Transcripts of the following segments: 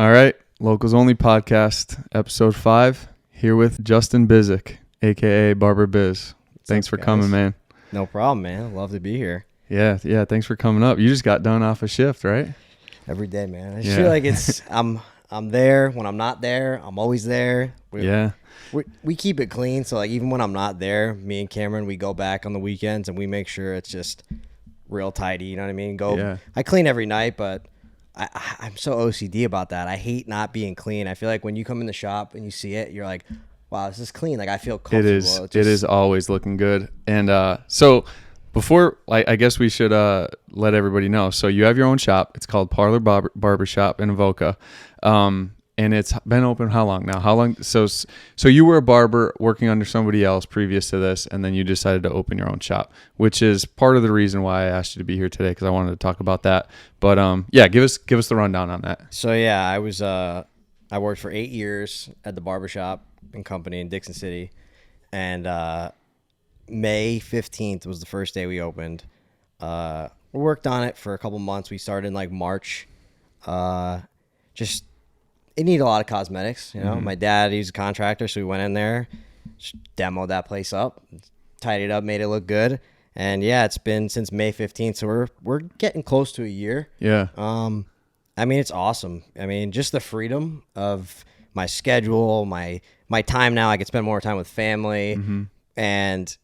All right, Locals Only Podcast, Episode 5, here with Justin Bizik, a.k.a. Barber Biz. Thanks for coming, man. No problem, man. Love to be here. Yeah, thanks for coming up. You just got done off a shift, right? Every day, man. I just feel like I'm there. When I'm not there, I'm always there. We keep it clean, so like even when I'm not there, me and Cameron, we go back on the weekends and we make sure it's just real tidy, you know what I mean? I clean every night, but I'm so OCD about that. I hate not being clean. I feel like when you come in the shop and you see it, you're like, wow, this is clean. Like I feel comfortable. It is always looking good. And so before, I guess we should let everybody know. So you have your own shop. It's called Parlor Barbershop in Avoca. And it's been open how long now? How long? So you were a barber working under somebody else previous to this, and then you decided to open your own shop, which is part of the reason why I asked you to be here today, because I wanted to talk about that. But give us the rundown on that. So yeah, I worked for 8 years at the barbershop and company in Dixon City, and May 15th was the first day we opened. We worked on it for a couple months. We started in like March. It needed a lot of cosmetics, you know. Mm-hmm. My dad, he's a contractor, so we went in there, just demoed that place up, tidied it up, made it look good. And yeah, it's been since May 15th, so we're getting close to a year. Yeah. I mean, it's awesome. I mean, just the freedom of my schedule, my time now. I can spend more time with family, mm-hmm. and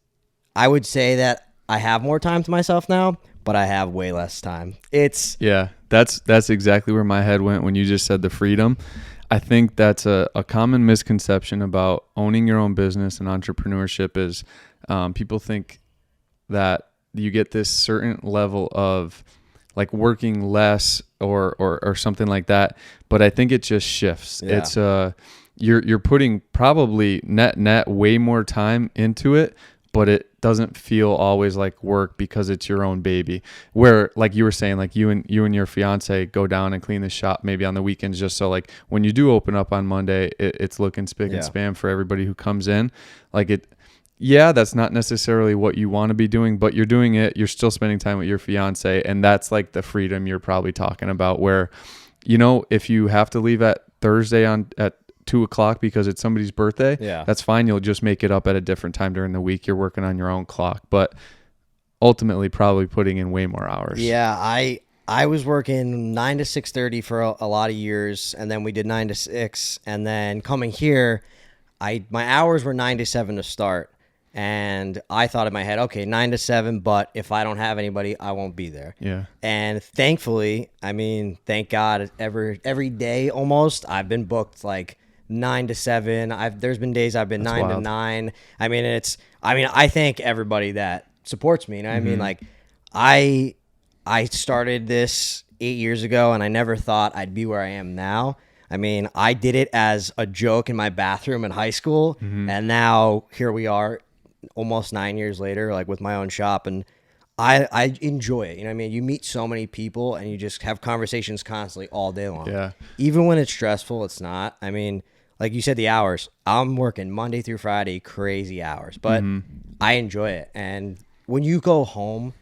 I would say that I have more time to myself now, but I have way less time. That's exactly where my head went when you just said the freedom. I think that's a common misconception about owning your own business and entrepreneurship is people think that you get this certain level of like working less or something like that. But I think it just shifts. Yeah. It's you're putting probably net way more time into it, but it doesn't feel always like work because it's your own baby. Where, like you were saying, like you and your fiance go down and clean the shop maybe on the weekends, just so like when you do open up on Monday, it's looking spick and span for everybody who comes in. Like that's not necessarily what you want to be doing, but you're doing it. You're still spending time with your fiance, and that's like the freedom you're probably talking about. Where, you know, if you have to leave at Thursday at 2:00 because it's somebody's birthday, that's fine. You'll just make it up at a different time during the week. You're working on your own clock, but ultimately probably putting in way more hours. Yeah, I was working 9 to 6:30 for a lot of years, and then we did 9 to 6, and then coming here, my hours were 9 to 7 to start, and I thought in my head, okay, 9 to 7, but if I don't have anybody, I won't be there. Yeah. And thankfully, I mean, thank God, every day almost, I've been booked like 9 to 7. There's been days I've been That's 9 wild. To 9. I mean, I thank everybody that supports me. You know what I mean? Like, I started this 8 years ago, and I never thought I'd be where I am now. I mean, I did it as a joke in my bathroom in high school, and now here we are, almost 9 years later, like with my own shop, and I enjoy it. You know what I mean? You meet so many people, and you just have conversations constantly all day long. Yeah. Even when it's stressful, it's not. I mean, like you said, the hours. I'm working Monday through Friday, crazy hours, but I enjoy it. And when you go home,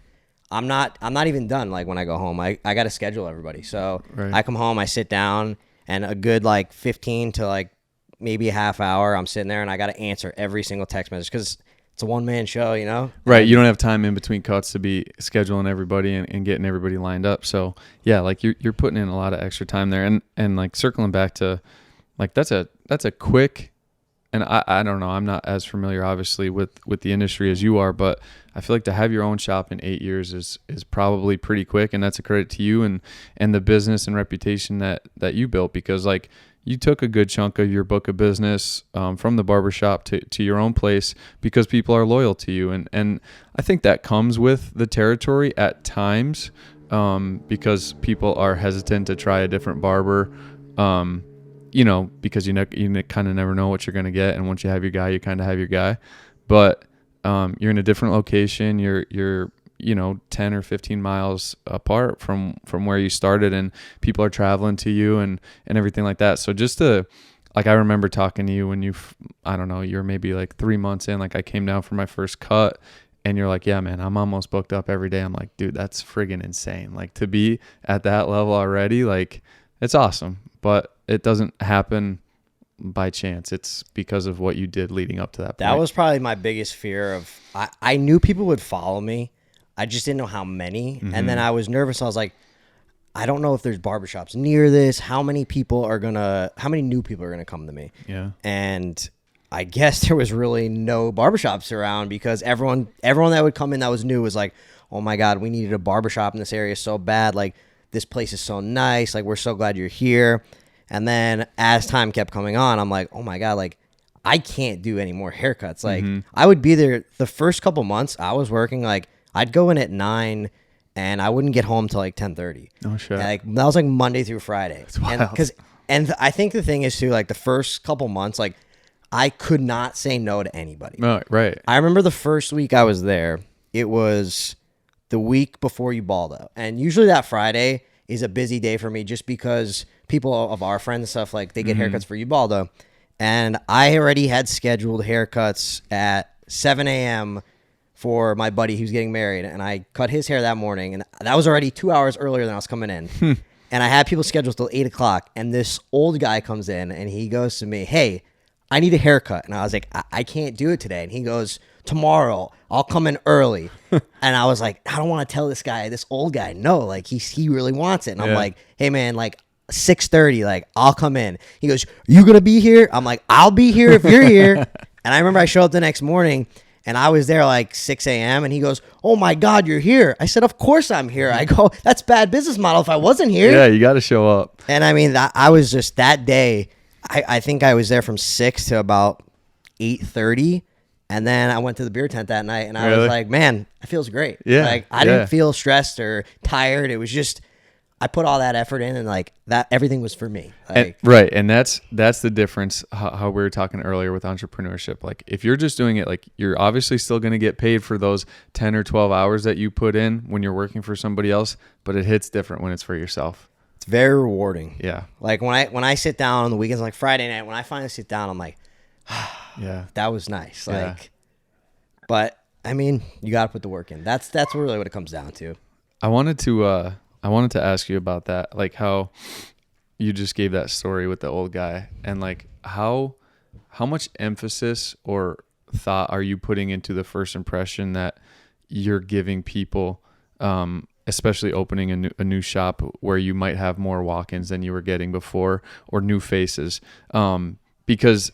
I'm not even done. Like when I go home, I got to schedule everybody. So I come home, I sit down, and a good like 15 to like maybe a half hour, I'm sitting there and I got to answer every single text message because it's a one-man show, you know? Right. You don't have time in between cuts to be scheduling everybody and getting everybody lined up. So yeah, like you're putting in a lot of extra time there, and like circling back to like that's a quick, and I don't know, I'm not as familiar obviously with the industry as you are, but I feel like to have your own shop in 8 years is probably pretty quick, and that's a credit to you and the business and reputation that you built, because like you took a good chunk of your book of business from the barbershop to your own place because people are loyal to you, and I think that comes with the territory at times because people are hesitant to try a different barber. You know, because you kind of never know what you're going to get. And once you have your guy, you kind of have your guy. But you're in a different location. You're 10 or 15 miles apart from where you started, and people are traveling to you and everything like that. So just to, like, I remember talking to you when you're maybe like 3 months in, like I came down for my first cut, and you're like, yeah, man, I'm almost booked up every day. I'm like, dude, that's friggin' insane. Like to be at that level already, like it's awesome. But doesn't happen by chance. It's because of what you did leading up to that point. That was probably my biggest fear of, I knew people would follow me. I just didn't know how many. And then I was nervous. I was like, I don't know if there's barbershops near this. How many new people are going to come to me? Yeah. And I guess there was really no barbershops around because everyone that would come in that was new was like, oh my God, we needed a barbershop in this area so bad. Like, this place is so nice. Like, we're so glad you're here. And then as time kept coming on, I'm like, oh my God, like, I can't do any more haircuts. Like, I would be there the first couple months I was working, like, I'd go in at 9 and I wouldn't get home till like 10:30. Oh shit. Like, that was like Monday through Friday. That's wild. And I think the thing is too, like, the first couple months, like, I could not say no to anybody. Oh, right. I remember the first week I was there, it was the week before Ubaldo. And usually that Friday is a busy day for me just because people of our friends and stuff, like, they get haircuts for Ubaldo. And I already had scheduled haircuts at 7 a.m. for my buddy who's getting married. And I cut his hair that morning. And that was already 2 hours earlier than I was coming in. And I had people scheduled till 8 o'clock. And this old guy comes in and he goes to me, hey, I need a haircut. And I was like, I can't do it today. And he goes, tomorrow, I'll come in early. And I was like, I don't want to tell this old guy, no, like, he really wants it. And I'm like, hey man, like, 6:30, like, I'll come in. He goes, you gonna be here? I'm like, I'll be here if you're here. And I remember I showed up the next morning and I was there like 6 a.m. and he goes, oh my God, you're here. I said, of course I'm here. I go, that's bad business model if I wasn't here. Yeah, you got to show up. And I mean, I was just, that day, I think I was there from 6 to about 8:30. And then I went to the beer tent that night and I was like, man, it feels great. Yeah. Like, I didn't feel stressed or tired. It was just, I put all that effort in and like that, everything was for me. Like, right. And that's the difference, how we were talking earlier with entrepreneurship. Like, if you're just doing it, like, you're obviously still going to get paid for those 10 or 12 hours that you put in when you're working for somebody else, but it hits different when it's for yourself. it's very rewarding. Yeah. Like, when I sit down on the weekends, like Friday night, when I finally sit down, I'm like, yeah, that was nice. Like, but I mean, you got to put the work in. That's really what it comes down to. I wanted to ask you about that, like how you just gave that story with the old guy, and like how much emphasis or thought are you putting into the first impression that you're giving people, especially opening a new shop where you might have more walk-ins than you were getting before, or new faces, because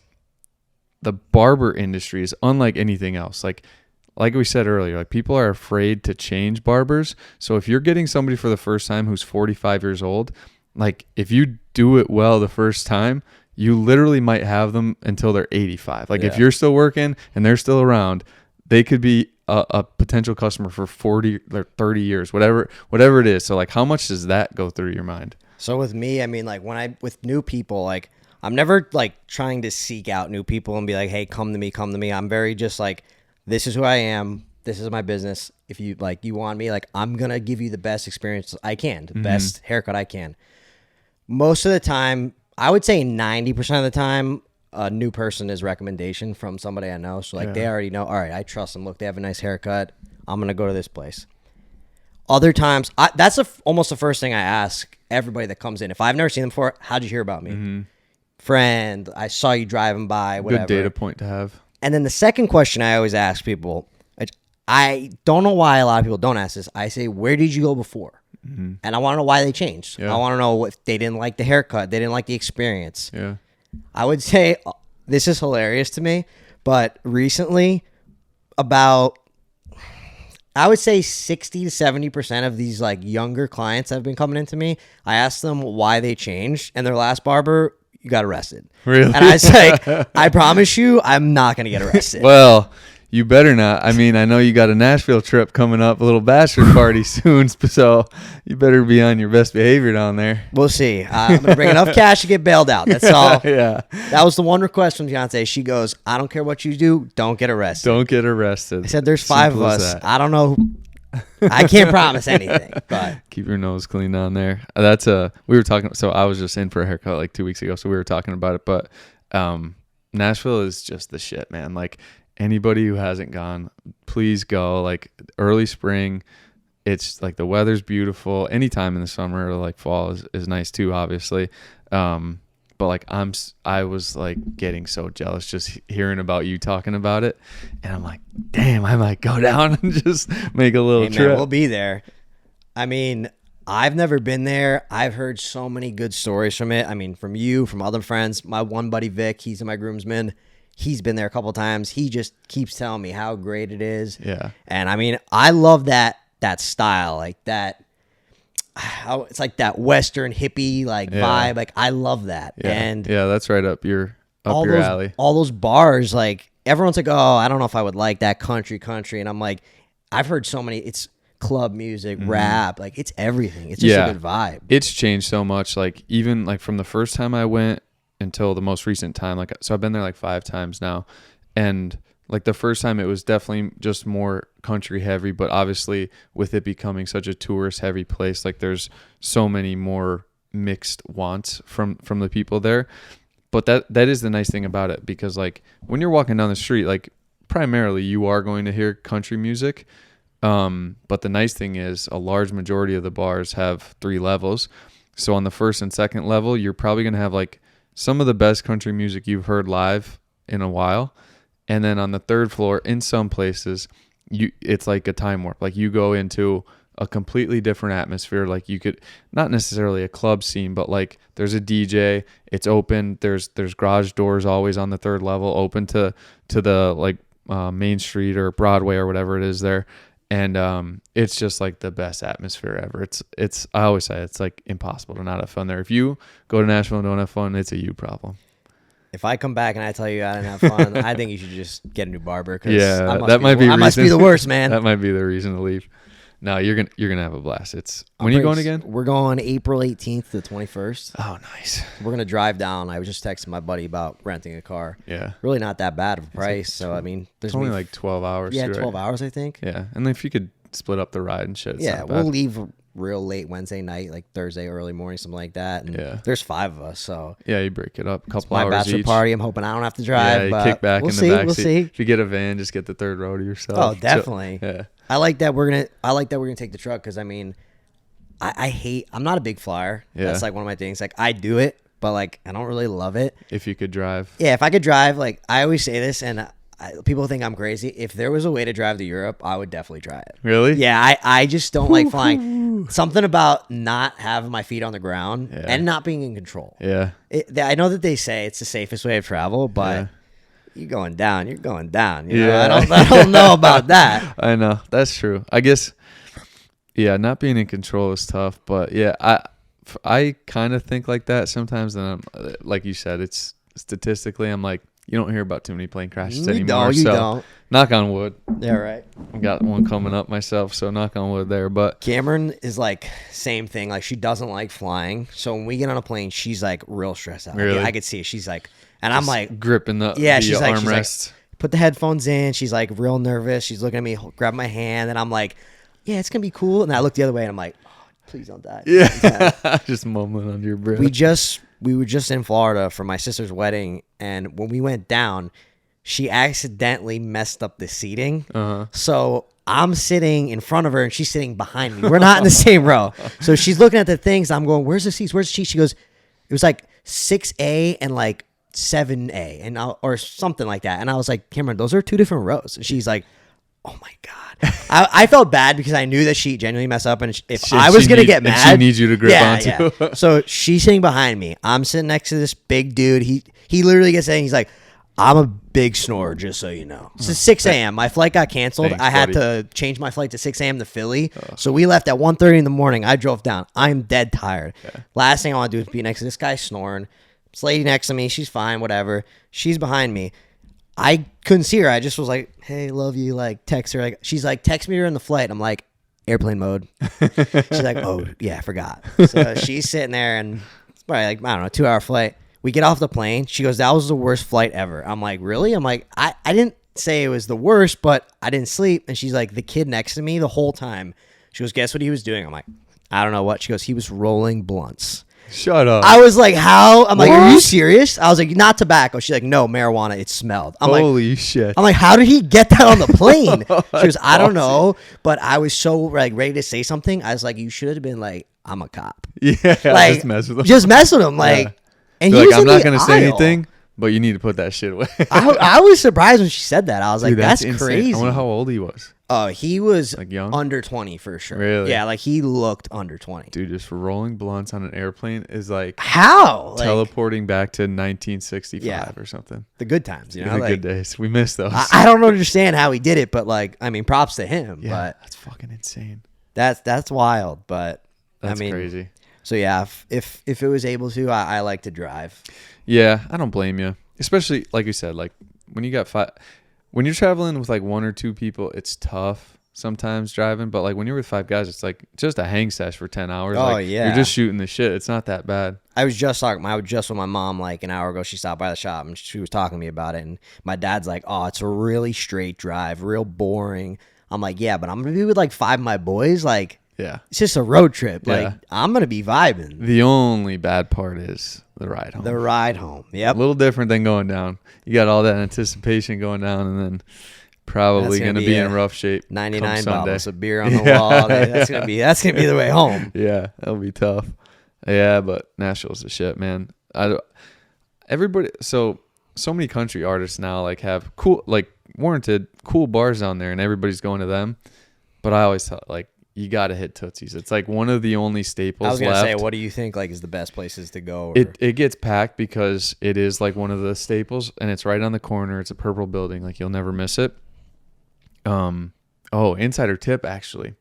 the barber industry is unlike anything else. Like we said earlier, like, people are afraid to change barbers. So if you're getting somebody for the first time who's 45 years old, like, if you do it well the first time, you literally might have them until they're 85. Like, if you're still working and they're still around, they could be a potential customer for 40 or 30 years, whatever it is. So like, how much does that go through your mind? So with me, I mean, like, with new people, like, I'm never like trying to seek out new people and be like, hey, come to me. I'm very just like, this is who I am. This is my business. If you want me, like, I'm going to give you the best experience I can, the best haircut I can. Most of the time, I would say 90% of the time, a new person is recommendation from somebody I know. So like, they already know, all right, I trust them. Look, they have a nice haircut. I'm going to go to this place. Other times, that's almost the first thing I ask everybody that comes in. If I've never seen them before, how'd you hear about me? Friend, I saw you driving by, whatever. Good data point to have. And then the second question I always ask people, I don't know why a lot of people don't ask this. I say, where did you go before? And I want to know why they changed. I want to know if they didn't like the haircut. They didn't like the experience. Yeah. I would say, this is hilarious to me, but recently, about, I would say 60 to 70% of these like younger clients that have been coming into me, I asked them why they changed, and their last barber, you got arrested. Really? And I was like, I promise you, I'm not going to get arrested. Well, you better not. I mean, I know you got a Nashville trip coming up, a little bachelor party soon, so you better be on your best behavior down there. We'll see. I'm going to bring enough cash to get bailed out. That's all. Yeah. That was the one request from Beyonce. She goes, I don't care what you do. Don't get arrested. Don't get arrested. I said, there's 5 of us. I don't know. I can't promise anything, but keep your nose clean down there. We were talking. So I was just in for a haircut like 2 weeks ago. So we were talking about it, but Nashville is just the shit, man. Like, anybody who hasn't gone, please go. Like, early spring, it's like the weather's beautiful. Anytime in the summer or like fall is nice too, obviously. But like I was like getting so jealous just hearing about you talking about it, and I'm like, damn, I might go down and just make a little trip. Man, we'll be there. I mean, I've never been there. I've heard so many good stories from it. I mean, from you, from other friends. My one buddy Vic, he's my groomsman. He's been there a couple of times. He just keeps telling me how great it is. Yeah. And I mean, I love that style, like that. How it's like that Western hippie like vibe. Like I love that. Yeah. And yeah, that's right up your alley. All those bars, like everyone's like, oh, I don't know if I would like that country. And I'm like, I've heard so many. It's club music, rap, like it's everything. It's just a good vibe. It's changed so much. Like even like from the first time I went until the most recent time, like so I've been there like 5 times now, and like the first time it was definitely just more country heavy, but obviously with it becoming such a tourist heavy place, like there's so many more mixed wants from the people there. But that is the nice thing about it, because like when you're walking down the street, like primarily you are going to hear country music. But the nice thing is a large majority of the bars have 3 levels. So on the first and second level, you're probably going to have like some of the best country music you've heard live in a while. And then on the 3rd floor, in some places, it's like a time warp. Like you go into a completely different atmosphere. Like you could, not necessarily a club scene, but like there's a DJ, it's open. There's garage doors always on the 3rd level, open to the like Main Street or Broadway or whatever it is there. And it's just like the best atmosphere ever. It's I always say it's like impossible to not have fun there. If you go to Nashville and don't have fun, it's a you problem. If I come back and I tell you I didn't have fun, I think you should just get a new barber. Yeah, I must be the worst, man. That might be the reason to leave. No, you're gonna have a blast. When are you going again? We're going April 18th to 21st. Oh, nice. We're gonna drive down. I was just texting my buddy about renting a car. Yeah, really not that bad of a price. So I mean, there's only like 12 hours. Yeah, too, 12 right? hours I think. Yeah, and if you could split up the ride and shit. Yeah, we'll leave real late Wednesday night, like Thursday early morning, something like that. And there's 5 of us, so yeah, you break it up a couple hours. My hours bachelor each. party. I'm hoping I don't have to drive. Yeah, you but kick back we'll in see, the back we'll seat. see. If you get a van, just get the 3rd row to yourself. Oh, definitely. Yeah. I like that we're gonna take the truck, because I mean, I'm not a big flyer. Yeah. That's like one of my things. Like I do it, but like I don't really love it. If you could drive. Yeah, if I could drive, like I always say this, and people think I'm crazy. If there was a way to drive to Europe, I would definitely try it. Really? Yeah, I just don't like flying. Something about not having my feet on the ground and not being in control. Yeah. I know that they say it's the safest way of travel, but you're going down. You know? Yeah. I don't know about that. I know. That's true. I guess, yeah, not being in control is tough. But yeah, I kind of think like that sometimes. And I'm, like you said, it's statistically, I'm like, you don't hear about too many plane crashes anymore. You don't. Knock on wood. Yeah, right. I got one coming up myself, so knock on wood there. But Cameron is like same thing. Like she doesn't like flying, so when we get on a plane, she's like real stressed out. Really? I could see it. She's like, and I'm like gripping the she's armrest. Like, put the headphones in. She's like real nervous. She's looking at me, grab my hand, and I'm like, yeah, it's gonna be cool. And I look the other way, and I'm like, oh, please don't die. Yeah, just mumbling under your breath. We were just in Florida for my sister's wedding, and when we went down, she accidentally messed up the seating. So I'm sitting in front of her, and she's sitting behind me. We're not in the same row. So she's looking at the things. I'm going, where's the seats? Where's the seats? She goes, it was like 6A and like 7A and or something like that. And I was like, Cameron, those are 2 different rows. And she's like, oh my God. I felt bad because I knew that she genuinely messed up, and if I was going to get mad, she needs you to grip onto. Yeah. So she's sitting behind me. I'm sitting next to this big dude. He literally gets in. He's like, I'm a big snorer, just so you know. It's 6 a.m. My flight got canceled. Thanks, I had buddy. to change my flight to 6 a.m. to Philly. So we left at 1:30 in the morning. I drove down. I'm dead tired. Yeah. Last thing I want to do is be next to this guy snoring. This lady next to me, she's fine, whatever. She's behind me. I couldn't see her. I just was like, hey, love you. Like, text her. Like, she's like, text me during the flight. I'm like, airplane mode. She's like, oh, yeah, I forgot. So she's sitting there, and it's probably like, I don't know, 2-hour flight. We get off the plane. She goes, that was the worst flight ever. I'm like, really? I'm like, I didn't say it was the worst, but I didn't sleep. And she's like, the kid next to me the whole time. She goes, guess what he was doing? I'm like, I don't know what. She goes, he was rolling blunts. Shut up. I was like, how? I'm like, are you serious? I was like, not tobacco. She's like, no, marijuana. It smelled. I'm Holy like, shit. I'm like, how did he get that on the plane? She goes, I don't know. But I was so like ready to say something. I was like, you should have been like, I'm a cop. Yeah. Like, just mess with him. Just mess with him. Like, And Be he like, was I'm in not the gonna say aisle. anything, but you need to put that shit away. I was surprised when she said that. I was Dude, like, that's insane. crazy. I wonder how old he was. He was Like young? under 20 for sure. Really? Yeah, like he looked under 20. Dude, just rolling blunts on an airplane is like How? Like, teleporting back to 1965 Yeah. or something. the good times, you know? The Like, good days. We miss those. I don't understand how he did it, but like, I mean, props to him. yeah, But that's fucking insane. that's wild. But That's I mean, crazy. So yeah, if it was able to, I like to drive. Yeah, I don't blame you. Especially like you said, like when you got when you're traveling with like one or two people, it's tough sometimes driving. But like when you're with 5 guys, it's like just a hang sesh for 10 hours. Oh, like, yeah. you're just shooting the shit. It's not that bad. I was just with my mom like an hour ago. She stopped by the shop and she was talking to me about it. And my dad's like, "Oh, it's a really straight drive, real boring." I'm like, "Yeah, but I'm gonna be with like 5 of my boys. Like, Yeah. it's just a road trip. Like, Yeah. I'm gonna be vibing." The only bad part is the ride home. The ride home. A Yep. little different than going down. You got all that anticipation going down, and then probably That's gonna going to be be a in rough shape. 99 come Sunday. bottles of beer on the wall. That's gonna be the way home. Yeah, that'll be tough. Yeah, but Nashville's the shit, man. Everybody, so many country artists now like have cool, like warranted cool bars down there, and everybody's going to them. But I always thought like you got to hit Tootsie's. It's like one of the only staples I was gonna left. say, what do you think like is the best places to go? Or? It gets packed because it is like one of the staples, and it's right on the corner. It's a purple building, like you'll never miss it. Insider tip actually.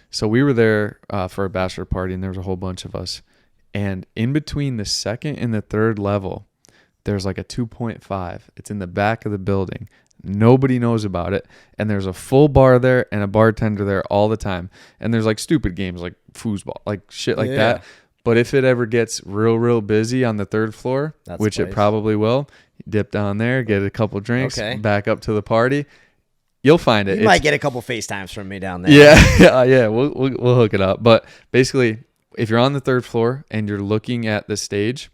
So we were there for a bachelor party, and there was a whole bunch of us. And in between the second and the third level, there's like a 2.5. It's in the back of the building. Nobody knows about it. And there's a full bar there and a bartender there all the time. And there's like stupid games like foosball, like shit like that. But if it ever gets real busy on the third floor, which it probably will, dip down there, get a couple drinks, back up to the party. You'll find it. You might get a couple FaceTimes from me down there. Yeah. We'll hook it up. But basically, if you're on the third floor and you're looking at the stage,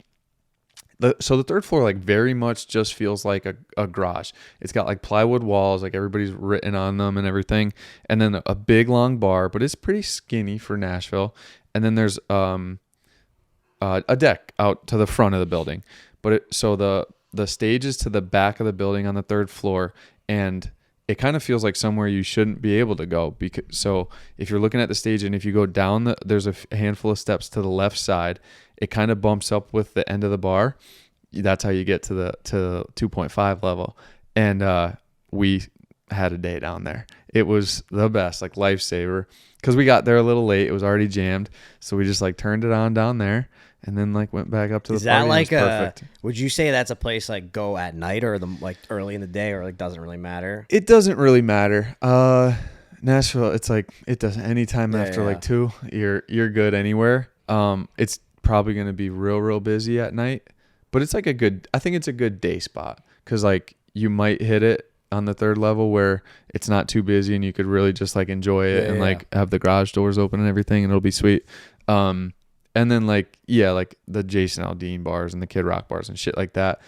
so the third floor like very much just feels like a garage. It's got like plywood walls, like everybody's written on them and everything, and then a big long bar, but it's pretty skinny for Nashville. And then there's a deck out to the front of the building. So the stage is to the back of the building on the third floor, and it kind of feels like somewhere you shouldn't be able to go. So if you're looking at the stage and if you go down, there's a handful of steps to the left side. It kind of bumps up with the end of the bar. That's how you get to the 2.5 level. And we had a day down there. It was the best, like lifesaver. Because we got there a little late. It was already jammed. So we just like turned it on down there. And then like went back up to the party. Is that like perfect. Would you say that's a place like go at night or like early in the day, or like doesn't really matter? It doesn't really matter. Nashville, it's like it doesn't. Anytime after like 2, you're good anywhere. It's probably gonna be real busy at night, but it's like I think it's a good day spot because like you might hit it on the third level where it's not too busy and you could really just like enjoy it and like have the garage doors open and everything, and it'll be sweet. And then like the Jason Aldean bars and the Kid Rock bars and shit like that,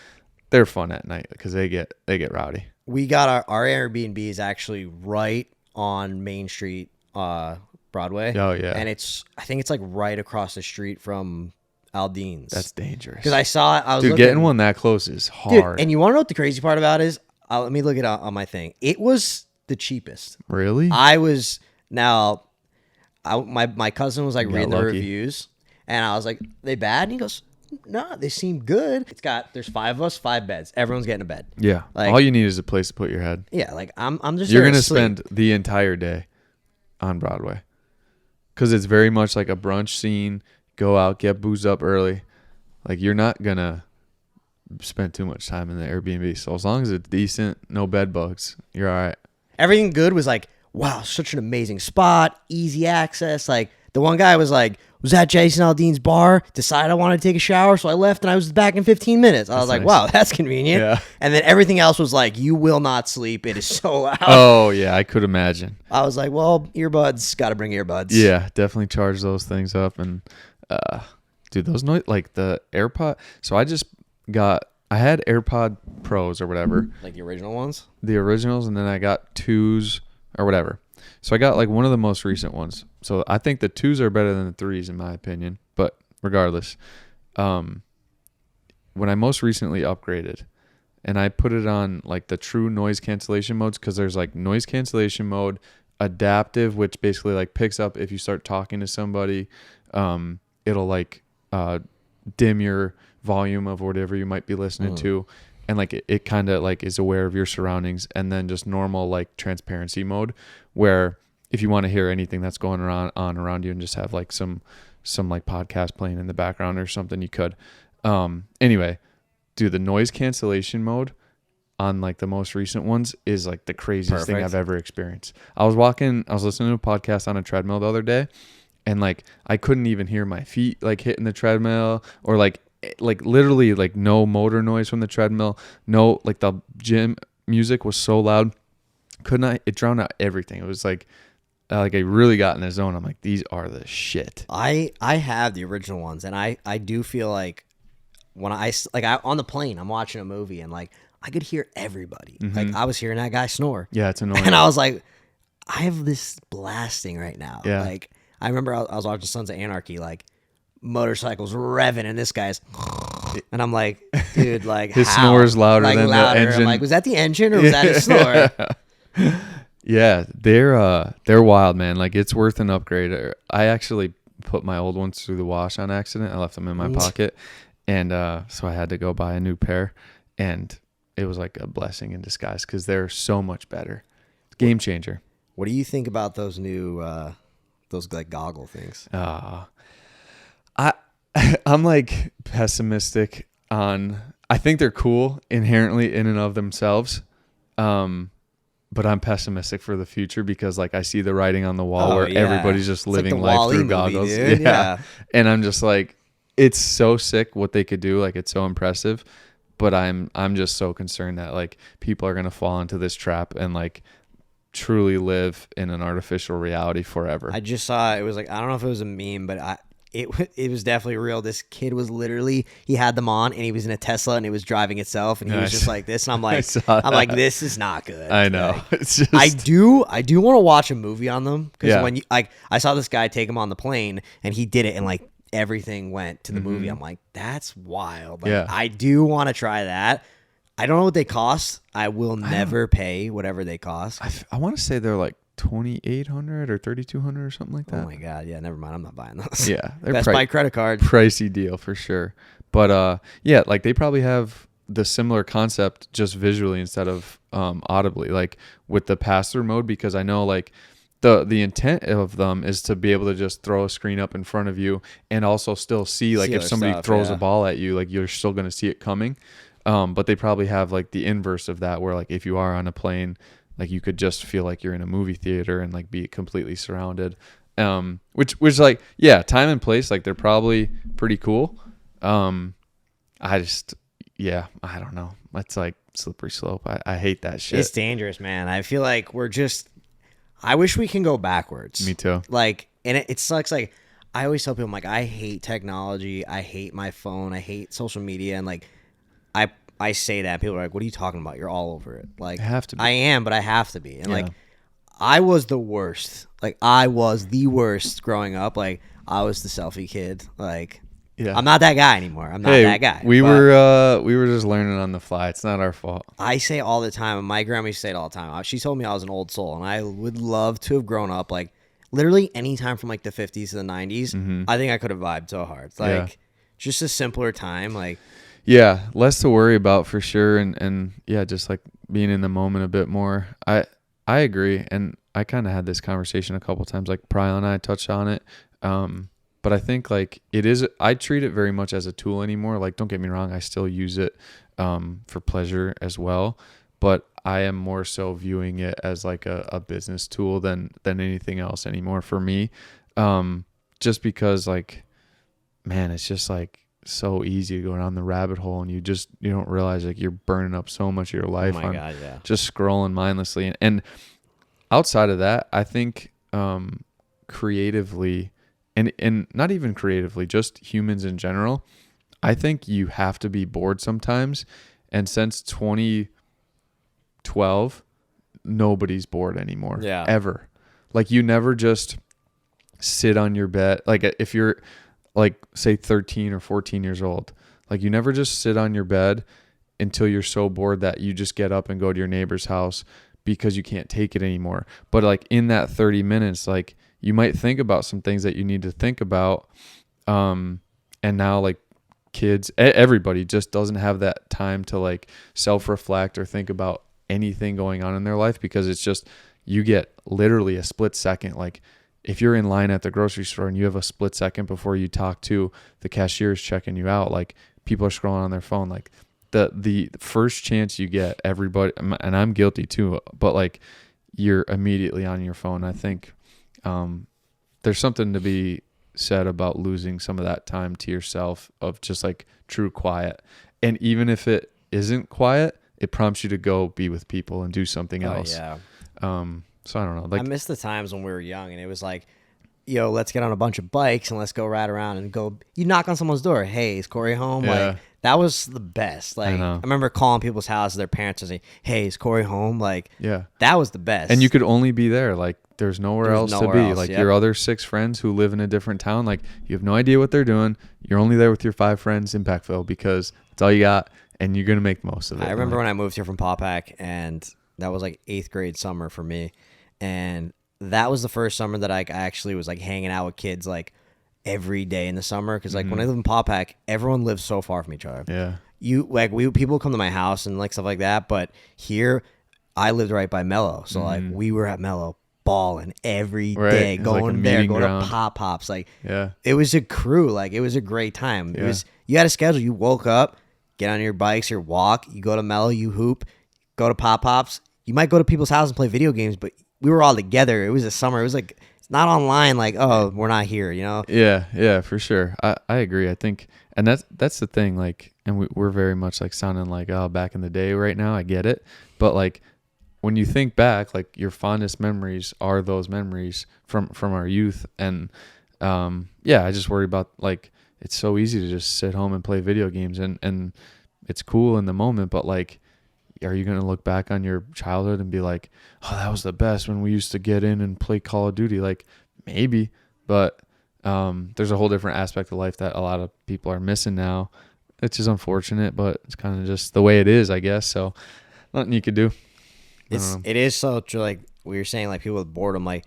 they're fun at night because they get rowdy. We got our Airbnb is actually right on Main Street, Broadway. Oh yeah, and I think it's like right across the street from Aldean's. That's dangerous. Because I saw it. I was getting one that close is hard. Dude, and you want to know what the crazy part about is? Let me look it up on my thing. It was the cheapest. Really? My cousin was like reading the reviews. And I was like, "They bad?" And he goes, "No, they seem good." There's 5 of us, 5 beds. Everyone's getting a bed. Yeah. Like, all you need is a place to put your head. Yeah, like I'm just. You're gonna spend the entire day on Broadway because it's very much like a brunch scene. Go out, get boozed up early. Like you're not gonna spend too much time in the Airbnb. So as long as it's decent, no bed bugs, you're all right. Everything good was like, wow, such an amazing spot, easy access. Like the one guy was like, was at Jason Aldean's bar, decided I wanted to take a shower, so I left and I was back in 15 minutes. I was like, nice. Wow, that's convenient. Yeah. And then everything else was like, you will not sleep. It is so loud. Oh, yeah, I could imagine. I was like, well, earbuds, got to bring earbuds. Yeah, definitely charge those things up. And, dude, those noise, like the AirPod. So I had AirPod Pros or whatever. Like the original ones? The originals, and then I got 2s or whatever. So I got like one of the most recent ones. So I think the 2s are better than the 3s in my opinion. But regardless, when I most recently upgraded, and I put it on like the true noise cancellation modes, because there's like noise cancellation mode, adaptive, which basically like picks up if you start talking to somebody, it'll like dim your volume of whatever you might be listening to, and like it kind of like is aware of your surroundings. And then just normal like transparency mode, where if you want to hear anything that's going on around you and just have like some like podcast playing in the background or something, you could. Anyway, dude, the noise cancellation mode on like the most recent ones is like the craziest thing I've ever experienced. I was listening to a podcast on a treadmill the other day, and like I couldn't even hear my feet like hitting the treadmill, or like literally like no motor noise from the treadmill. No, like the gym music was so loud, it drowned out everything. It was like I really got in the zone. I'm like, these are the shit. I have the original ones, and I do feel like when I on the plane, I'm watching a movie, and like I could hear everybody. Like I was hearing that guy snore. Yeah, it's annoying. And I was like, I have this blasting right now. Yeah. Like I remember I was watching Sons of Anarchy, like motorcycles revving, and this guy's, and I'm like, dude, like his snore is louder than the engine. I'm like, was that the engine or was that his snore? Yeah, they're wild, man. Like it's worth an upgrade. I actually put my old ones through the wash on accident. I left them in my pocket, and so I had to go buy a new pair, and it was like a blessing in disguise because they're so much better. Game changer. What do you think about those new those like goggle things? I'm like pessimistic on. I think they're cool inherently in and of themselves, but I'm pessimistic for the future because like I see the writing on the wall where everybody's just living like life Wall-E through movie, goggles. Dude. Yeah, and I'm just like, it's so sick what they could do. Like it's so impressive, but I'm just so concerned that like people are gonna fall into this trap and like truly live in an artificial reality forever. I just saw it was like, I don't know if it was a meme, but it was definitely real. This kid was literally, he had them on and he was in a Tesla and it was driving itself and he was just like this, and I'm like this is not good. I know. Like, it's just... I do want to watch a movie on them because when you like, I saw this guy take him on the plane and he did it and like everything went to the movie. I'm like, that's wild. Like, I do want to try that. I don't know what they cost. I will never pay whatever they cost. I want to say they're like $2,800 or $3,200 or something like that. Oh my god, yeah, never mind. I'm not buying those. Yeah, they're Best Buy credit card. Pricey deal for sure. But yeah, like they probably have the similar concept just visually instead of audibly, like with the pass-through mode, because I know like the intent of them is to be able to just throw a screen up in front of you and also still see like if somebody throws a ball at you, like you're still going to see it coming. But they probably have like the inverse of that, where like if you are on a plane, like you could just feel like you're in a movie theater and like be completely surrounded. Which like, yeah, time and place, like they're probably pretty cool. I don't know. It's like slippery slope. I hate that shit. It's dangerous, man. I feel like I wish we can go backwards. Me too. Like, and it sucks. Like, I always tell people, I'm like, I hate technology. I hate my phone. I hate social media. And like, I say that, people are like, what are you talking about? You're all over it. Like, I have to be. I am, but I have to be. And like, I was the worst. Like, I was the worst growing up. Like, I was the selfie kid. Like, I'm not that guy anymore. I'm not that guy. We were just learning on the fly. It's not our fault. I say all the time, and my grandma used to say it all the time. She told me I was an old soul, and I would love to have grown up like literally any time from like the 50s to the 90s. I think I could have vibed so hard. It's like just a simpler time. Like, yeah, less to worry about for sure, and yeah, just like being in the moment a bit more. I agree, and I kind of had this conversation a couple times. Like Pryl and I touched on it. But I think like I treat it very much as a tool anymore. Like, don't get me wrong, I still use it for pleasure as well. But I am more so viewing it as like a business tool than anything else anymore for me. Just because like, man, it's just like so easy to go down the rabbit hole and you don't realize like you're burning up so much of your life on just scrolling mindlessly. And outside of that, I think creatively, and not even creatively, just humans in general, I think you have to be bored sometimes. And since 2012, nobody's bored anymore. Yeah. Ever. Like you never just sit on your bed. Like if you're like say 13 or 14 years old, Like, you never just sit on your bed until you're so bored that you just get up and go to your neighbor's house because you can't take it anymore. But like in that 30 minutes, like you might think about some things that you need to think about. And now like kids, everybody just doesn't have that time to like self-reflect or think about anything going on in their life, because it's just, you get literally a split second. Like if you're in line at the grocery store and you have a split second before you talk to the cashiers checking you out, like people are scrolling on their phone. Like the first chance you get, everybody, and I'm guilty too, but like you're immediately on your phone. I think there's something to be said about losing some of that time to yourself of just like true quiet. And even if it isn't quiet, it prompts you to go be with people and do something else. Yeah. So I don't know. Like, I miss the times when we were young and it was like, yo, let's get on a bunch of bikes and let's go ride around and go. You knock on someone's door. Hey, is Cory home? Yeah. Like that was the best. Like I remember calling people's houses, their parents, and saying, "Hey, is Cory home?" Like that was the best. And you could only be there. Like there's nowhere else to be. Like your other 6 friends who live in a different town, like you have no idea what they're doing. You're only there with your 5 friends in Peckville because that's all you got, and you're gonna make the most of it. I remember when I moved here from Paupack, and that was like 8th grade summer for me, and that was the first summer that I actually was like hanging out with kids like every day in the summer, because like when I lived in Paupack, everyone lived so far from each other. Yeah. People come to my house and like stuff like that, but here I lived right by Mello, so like we were at Mello balling every day, going like there, going to Pop Pops. Like it was a crew. Like it was a great time. It was, you had a schedule. You woke up, get on your bikes or walk, you go to Mello, you hoop, go to Pop Pops. You might go to people's house and play video games, but we were all together. It was a summer. It was like, it's not online. Like, oh, we're not here, you know? Yeah, for sure. I agree. I think, and that's the thing. Like, and we're very much like sounding like, oh, back in the day right now. I get it. But like, when you think back, like your fondest memories are those memories from our youth. And I just worry about like, it's so easy to just sit home and play video games, and it's cool in the moment, but like, are you going to look back on your childhood and be like, oh, that was the best when we used to get in and play Call of Duty? Like maybe, but there's a whole different aspect of life that a lot of people are missing now. It's just unfortunate, but it's kind of just the way it is, I guess. So nothing you could do. It is so true. Like we were saying, like people with boredom, like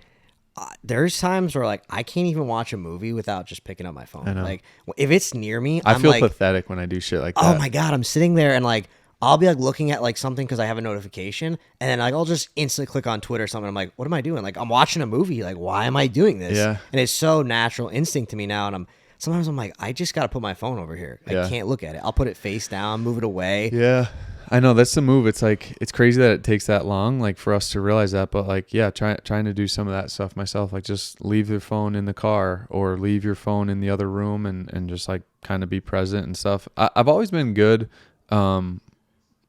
there's times where like I can't even watch a movie without just picking up my phone. Like if it's near me, I feel like, pathetic when I do shit like that. Oh my God, I'm sitting there and like, I'll be like looking at like something because I have a notification, and then like I'll just instantly click on Twitter or something. I'm like, what am I doing? Like I'm watching a movie. Like why am I doing this? Yeah. And it's so natural instinct to me now, and sometimes I'm like, I just got to put my phone over here. I can't look at it. I'll put it face down, move it away. Yeah. I know that's the move. It's like, it's crazy that it takes that long, like for us to realize that, but like, trying to do some of that stuff myself, like just leave your phone in the car or leave your phone in the other room and just like kind of be present and stuff. I've always been good,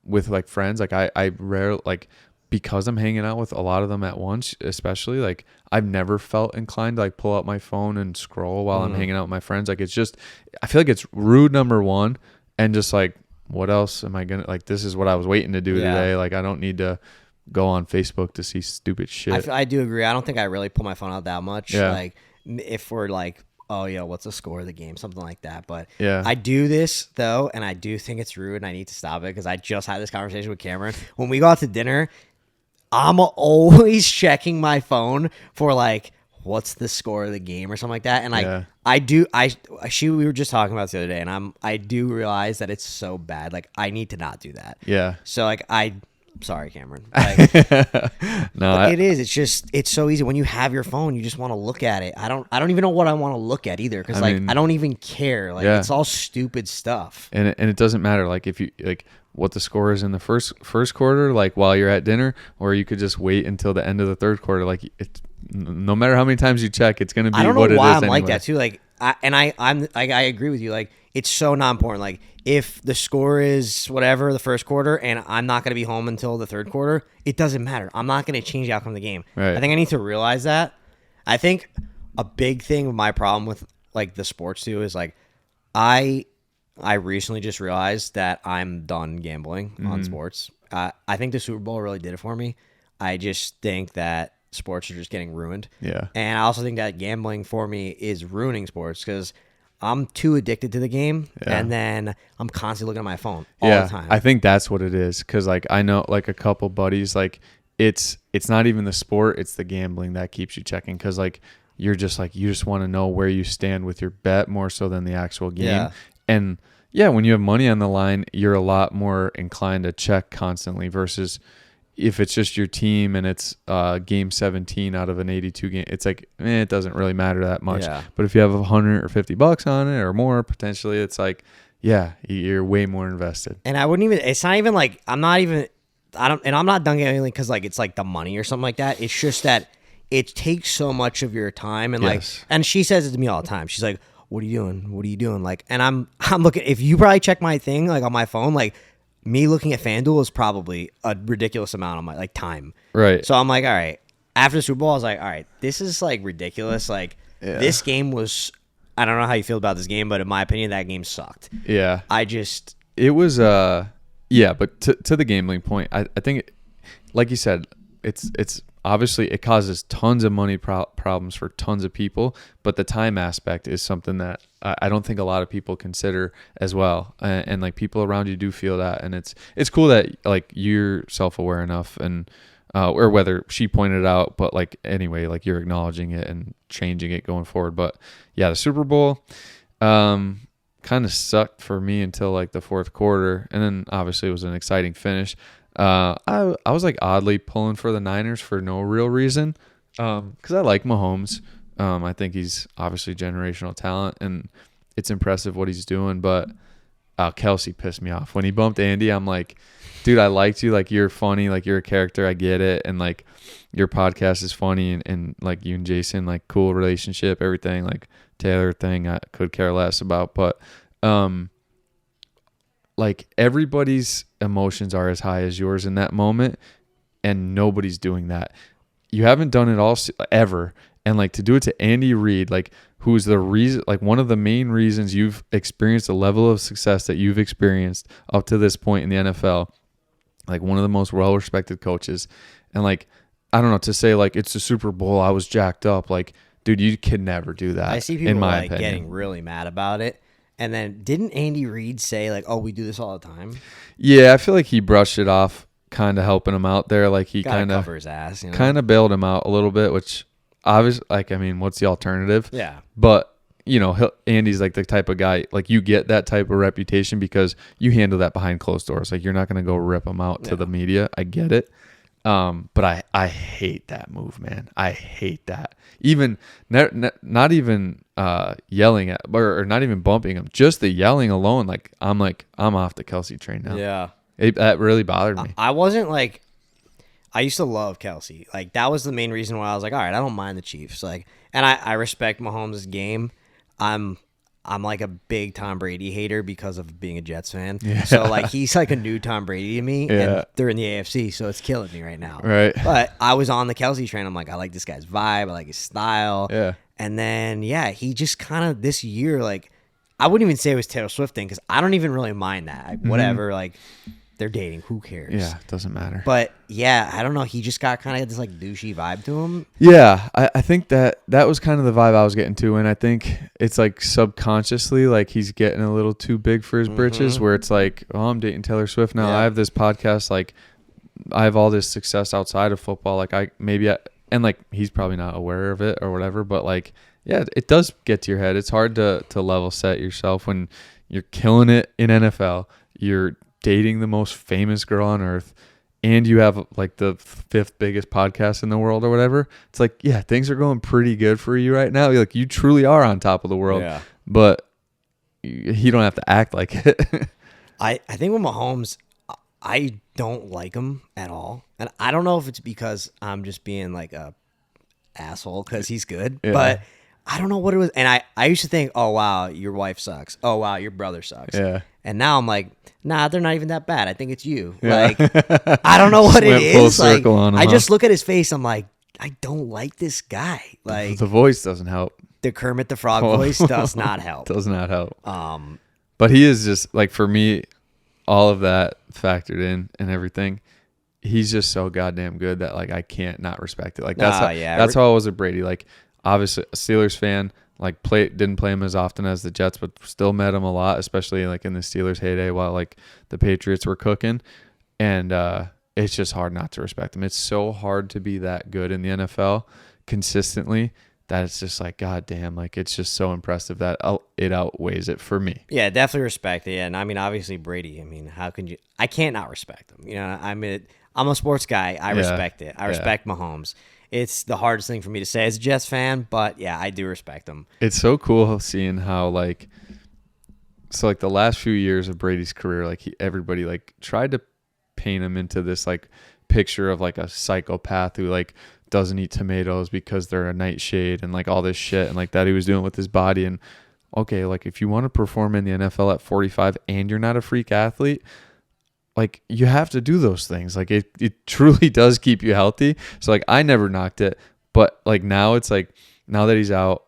with like friends. Like I rarely, like, because I'm hanging out with a lot of them at once, especially, like I've never felt inclined to like pull out my phone and scroll while I'm hanging out with my friends. Like it's just, I feel like it's rude, number one, and just like, what else am I gonna, like, this is what I was waiting to do today. Like I don't need to go on Facebook to see stupid shit. I do agree. I don't think I really pull my phone out that much. Like if we're like, oh yeah, what's the score of the game, something like that. But I do this though, and I do think it's rude, and I need to stop it, because I just had this conversation with Cameron. When we go out to dinner, I'm always checking my phone for like, what's the score of the game or something like that. And we were just talking about this the other day, and I do realize that it's so bad. Like I need to not do that. Yeah. So like sorry, Cameron. Like, no, it is. It's just, it's so easy when you have your phone. You just want to look at it. I don't even know what I want to look at either, because I don't even care. Like it's all stupid stuff. And it doesn't matter. Like if you like what the score is in the first quarter, like while you're at dinner, or you could just wait until the end of the third quarter. Like it's, no matter how many times you check, it's going to be what it is. I don't know why I'm anyway. Like that too. Like I agree with you. Like it's so not important. Like if the score is whatever the first quarter and I'm not going to be home until the third quarter, it doesn't matter. I'm not going to change the outcome of the game. Right. I think I need to realize that. I think a big thing with my problem with like the sports too is like I recently just realized that I'm done gambling on sports. I think the Super Bowl really did it for me. I just think that sports are just getting ruined. Yeah. And I also think that gambling for me is ruining sports, because I'm too addicted to the game, and then I'm constantly looking at my phone all the time. I think that's what it is, because like I know like a couple buddies, like it's not even the sport, it's the gambling that keeps you checking, because like you're just like you just want to know where you stand with your bet more so than the actual game. And when you have money on the line, you're a lot more inclined to check constantly versus if it's just your team and it's game 17 out of an 82 game, it's like it doesn't really matter that much. But if you have $100 or $50 on it or more, potentially, it's like you're way more invested. And I wouldn't even. It's not even like I'm not done gambling because like it's like the money or something like that. It's just that it takes so much of your time, and like, and she says it to me all the time. She's like, "What are you doing? What are you doing?" Like, and I'm looking. If you probably check my thing like on my phone, like. Me looking at FanDuel is probably a ridiculous amount of my like time. Right. So I'm like, all right. After the Super Bowl, I was like, all right, this is like ridiculous. Like this game was. I don't know how you feel about this game, but in my opinion, that game sucked. Yeah. It was but to the gambling point, I think, like you said, it's obviously it causes tons of money problems for tons of people, but the time aspect is something that I don't think a lot of people consider as well, and like people around you do feel that, and it's cool that like you're self-aware enough, and or whether she pointed out, but like anyway, like you're acknowledging it and changing it going forward. But yeah, the Super Bowl kind of sucked for me until like the fourth quarter, and then obviously it was an exciting finish. I was like oddly pulling for the Niners for no real reason, because I like Mahomes. I think he's obviously generational talent, and it's impressive what he's doing. But Kelsey pissed me off when he bumped Andy. I'm like, dude, I liked you. Like, you're funny. Like, you're a character. I get it. And like, your podcast is funny, and like you and Jason, like, cool relationship, everything. Like Taylor thing, I could care less about. But like everybody's emotions are as high as yours in that moment, and nobody's doing that. You haven't done it all ever. And like to do it to Andy Reid, like who's the reason, like one of the main reasons you've experienced the level of success that you've experienced up to this point in the NFL, like one of the most well-respected coaches. And like, I don't know, to say like it's the Super Bowl, I was jacked up. Like, dude, you could never do that. I see people like getting really mad about it. And then didn't Andy Reid say like, "Oh, we do this all the time"? Yeah, I feel like he brushed it off, kind of helping him out there. Like he kind of cover his ass, you know? Kind of bailed him out a little bit, which obviously, like, I mean, what's the alternative? Yeah. But you know, Andy's like the type of guy, like you get that type of reputation because you handle that behind closed doors. Like you're not going to go rip him out to the media. I get it. But I hate that move, man. I hate that. Even not even yelling at or not even bumping him, just the yelling alone. Like I'm off the Kelsey train now. Yeah, that really bothered me. I wasn't like, I used to love Kelsey. Like that was the main reason why I was like, all right, I don't mind the Chiefs. Like, and I respect Mahomes' game. I'm like a big Tom Brady hater because of being a Jets fan. Yeah. So like he's like a new Tom Brady to me, and they're in the AFC, so it's killing me right now. Right. But I was on the Kelsey train. I'm like, I like this guy's vibe. I like his style. Yeah. And then he just kind of this year, like, I wouldn't even say it was Taylor Swift thing because I don't even really mind that. Like, whatever, like they're dating. Who cares? Yeah, it doesn't matter. But yeah, I don't know. He just got kind of this like douchey vibe to him. Yeah, I think that was kind of the vibe I was getting to, and I think it's like subconsciously like he's getting a little too big for his britches, where it's like, oh, I'm dating Taylor Swift now. I have this podcast, like I have all this success outside of football. Like and like he's probably not aware of it or whatever, but like yeah, it does get to your head. It's hard to level set yourself when you're killing it in NFL. You're dating the most famous girl on earth, and you have like the 5th biggest podcast in the world or whatever. It's like, yeah, things are going pretty good for you right now. You're like, you truly are on top of the world, but you don't have to act like it. I think with Mahomes, I don't like him at all. And I don't know if it's because I'm just being like a asshole because he's good, but I don't know what it was. And I used to think, oh, wow, your wife sucks. Oh, wow, your brother sucks. Yeah. And now I'm like, nah, they're not even that bad. I think it's you. Yeah. Like, I don't know what it is. Like, I just look at his face. I'm like, I don't like this guy. Like, the voice doesn't help. The Kermit the Frog voice does not help. Does not help. But he is just like, for me, all of that factored in and everything. He's just so goddamn good that like I can't not respect it. Like that's how I was with Brady. Like obviously a Steelers fan, like didn't play him as often as the Jets, but still met him a lot, especially like in the Steelers' heyday while like the Patriots were cooking. And it's just hard not to respect him. It's so hard to be that good in the NFL consistently that it's just like, God damn, like it's just so impressive that it outweighs it for me. Yeah, definitely respect it. And I mean, obviously Brady, I mean, how can you, I can't not respect him. You know, I mean, I'm a sports guy. I respect it. I respect Mahomes. It's the hardest thing for me to say as a Jets fan, but yeah, I do respect him. It's so cool seeing how like, so like the last few years of Brady's career, like everybody like tried to paint him into this like picture of like a psychopath who like doesn't eat tomatoes because they're a nightshade and like all this shit and like that he was doing with his body. And okay, like if you want to perform in the NFL at 45 and you're not a freak athlete, like you have to do those things. Like it truly does keep you healthy. So like I never knocked it, but like now it's like now that he's out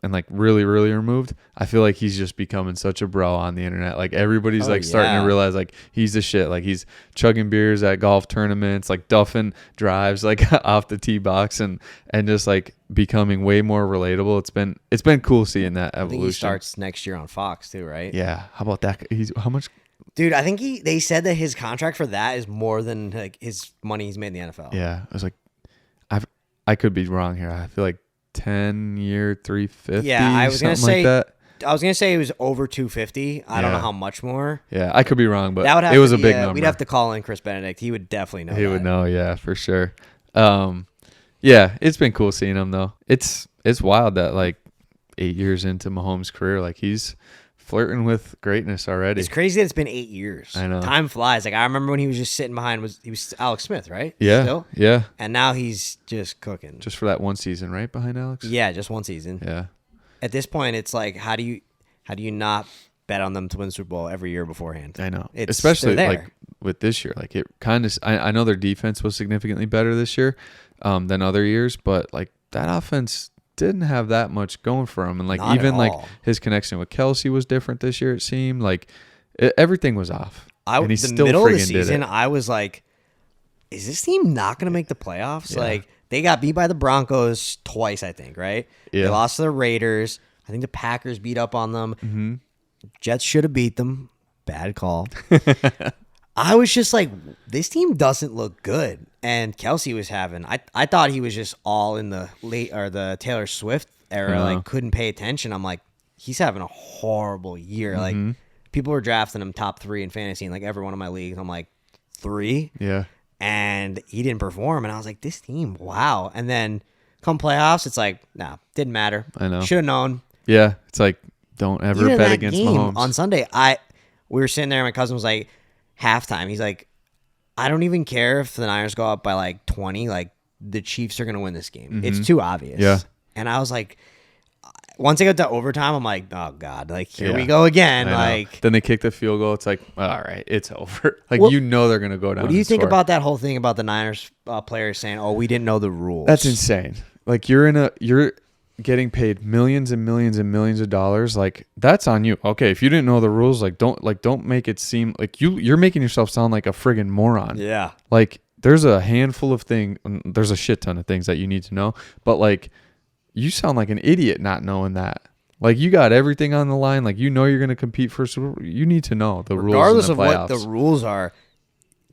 and like really, really removed, I feel like he's just becoming such a bro on the internet. Like everybody's starting to realize like he's the shit. Like he's chugging beers at golf tournaments, like duffing drives like off the tee box and just like becoming way more relatable. It's been cool seeing that evolution. I think he starts next year on Fox too, right? Yeah. How about that? How much? Dude, I think they said that his contract for that is more than like his money he's made in the NFL. Yeah. I was like, I could be wrong here. I feel like 10-year 350. Yeah, I was gonna say like that. I was gonna say it was over 250. I don't know how much more. Yeah, I could be wrong, but that would it was a big number. We'd have to call in Chris Benedict. He would definitely know. He would know, yeah, for sure. Yeah, it's been cool seeing him though. It's wild that like 8 years into Mahomes' career, like he's flirting with greatness already. It's crazy that it's been 8 years. I know. Time flies. Like I remember when he was just sitting behind he was Alex Smith, right? Yeah. Still? Yeah. And now he's just cooking. Just for that one season, right? Behind Alex? Yeah, just one season. Yeah. At this point, it's like how do you not bet on them to win the Super Bowl every year beforehand? I know. Especially like with this year. Like it kind of I know their defense was significantly better this year than other years, but like that offense didn't have that much going for him, and like not even like all. His connection with Kelsey was different this year. It seemed like everything was off. And he still middle of the friggin' season, did it. I was like, "Is this team not going to make the playoffs?" Yeah. Like they got beat by the Broncos twice, I think. Right? Yeah. They lost to the Raiders. I think the Packers beat up on them. Mm-hmm. Jets should have beat them. Bad call. I was just like, this team doesn't look good. And Kelsey was having, I thought he was just all in the the Taylor Swift era, like couldn't pay attention. I'm like, he's having a horrible year. Mm-hmm. Like people were drafting him top 3 in fantasy in like every one of my leagues. I'm like 3. Yeah. And he didn't perform. And I was like, this team, wow. And then come playoffs, it's like, nah, didn't matter. I know. Should have known. Yeah. It's like, don't ever Even bet that against game Mahomes. on Sunday, we were sitting there. My cousin was like, halftime. He's like, I don't even care if the Niners go up by like 20. Like the Chiefs are going to win this game. Mm-hmm. It's too obvious. Yeah. And I was like, once I got to overtime, I'm like, oh God, like here we go again. Like then they kick the field goal. It's like, all right, it's over. Like well, they're going to go down. What do you think score. about that whole thing about the Niners players saying, "Oh, we didn't know the rules"? That's insane. Like you're getting paid millions and millions and millions of dollars. Like that's on you. Okay, if you didn't know the rules, don't make it seem like you're making yourself sound like a friggin' moron. Yeah. Like there's a handful of there's a shit ton of things that you need to know, but like you sound like an idiot not knowing that. Like you got everything on the line. Like you're going to compete for. You need to know the rules. Regardless of what the rules are,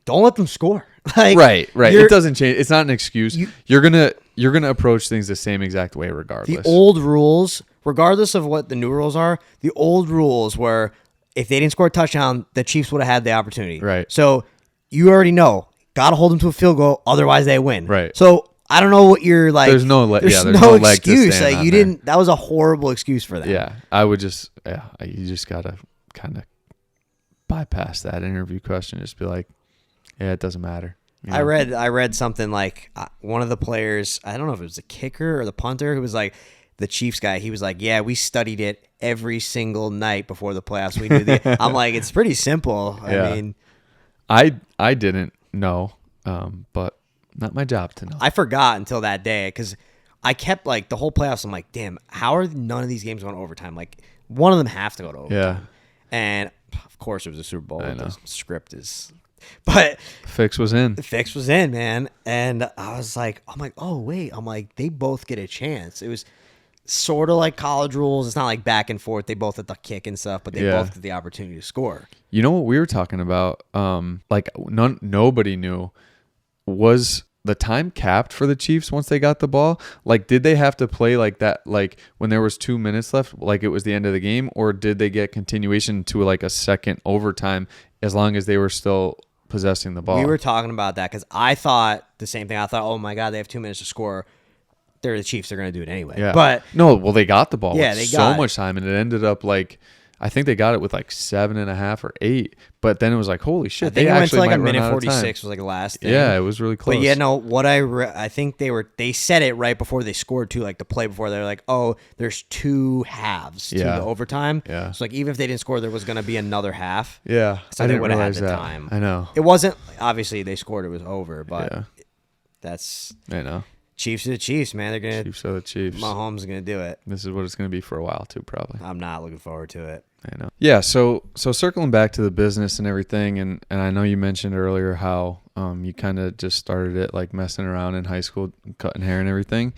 don't let them score. Like right. It doesn't change. It's not an excuse. You're gonna approach things the same exact way regardless. The old rules, regardless of what the new rules are, the old rules were if they didn't score a touchdown, the Chiefs would have had the opportunity. Right. So you already know, got to hold them to a field goal, otherwise they win. Right. So I don't know what you're like. There's no leg excuse. To stand like you there. didn't. That was a horrible excuse for them. Yeah, I would just. Yeah, you just gotta kind of bypass that interview question. Just be like, yeah, it doesn't matter. You know? I read something like one of the players. I don't know if it was the kicker or the punter who was like the Chiefs guy. He was like, yeah, we studied it every single night before the playoffs. We knew I'm like, it's pretty simple. Yeah. I mean, I didn't know, but not my job to know. I forgot until that day because I kept like the whole playoffs. I'm like, damn, how are none of these games going to overtime? Like one of them have to go to overtime. Yeah. And of course it was a Super Bowl. The script is, but fix was in. The fix was in, man. And I was like, I'm like, oh wait, I'm like, they both get a chance. It was sort of like college rules. It's not like back and forth. They both have to kick and stuff, but they both get the opportunity to score. You know what we were talking about? Like nobody knew, was the time capped for the Chiefs once they got the ball? Like, did they have to play like that, like when there was 2 minutes left, like it was the end of the game, or did they get continuation to like a second overtime as long as they were still possessing the ball? We were talking about that because I thought the same thing. I thought, oh my God, they have 2 minutes to score. They're the Chiefs. They're going to do it anyway. Yeah. But no, well, they got the ball with they so much time, and it ended up like, I think they got it with like 7.5 or 8, but then it was like, holy shit, they actually went to like might a minute run out of time. 46 was like the last thing. Yeah, it was really close. But yeah, no, what I think they said it right before they scored too, like the play before. They're like, oh, there's 2 halves to the overtime. Yeah. So like even if they didn't score, there was going to be another half. Yeah. So they would have had the time. I know. It wasn't, obviously they scored, it was over, but I know. Chiefs are the Chiefs, man. They're going to. Chiefs are the Chiefs. Mahomes is going to do it. This is what it's going to be for a while too, probably. I'm not looking forward to it. I know. Yeah, so circling back to the business and everything, and I know you mentioned earlier how you kind of just started it like messing around in high school, cutting hair and everything.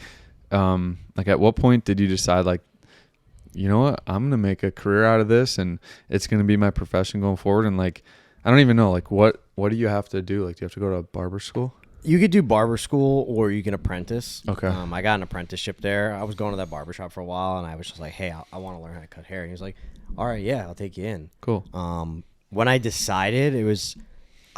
Like at what point did you decide like, you know what, I'm going to make a career out of this and it's going to be my profession going forward? And like, I don't even know, like what do you have to do? Like, do you have to go to barber school? You could do barber school or you can apprentice. Okay. I got an apprenticeship there. I was going to that barbershop for a while, and I was just like, hey, I want to learn how to cut hair. And he was like, all right, yeah, I'll take you in. Cool. When I decided, I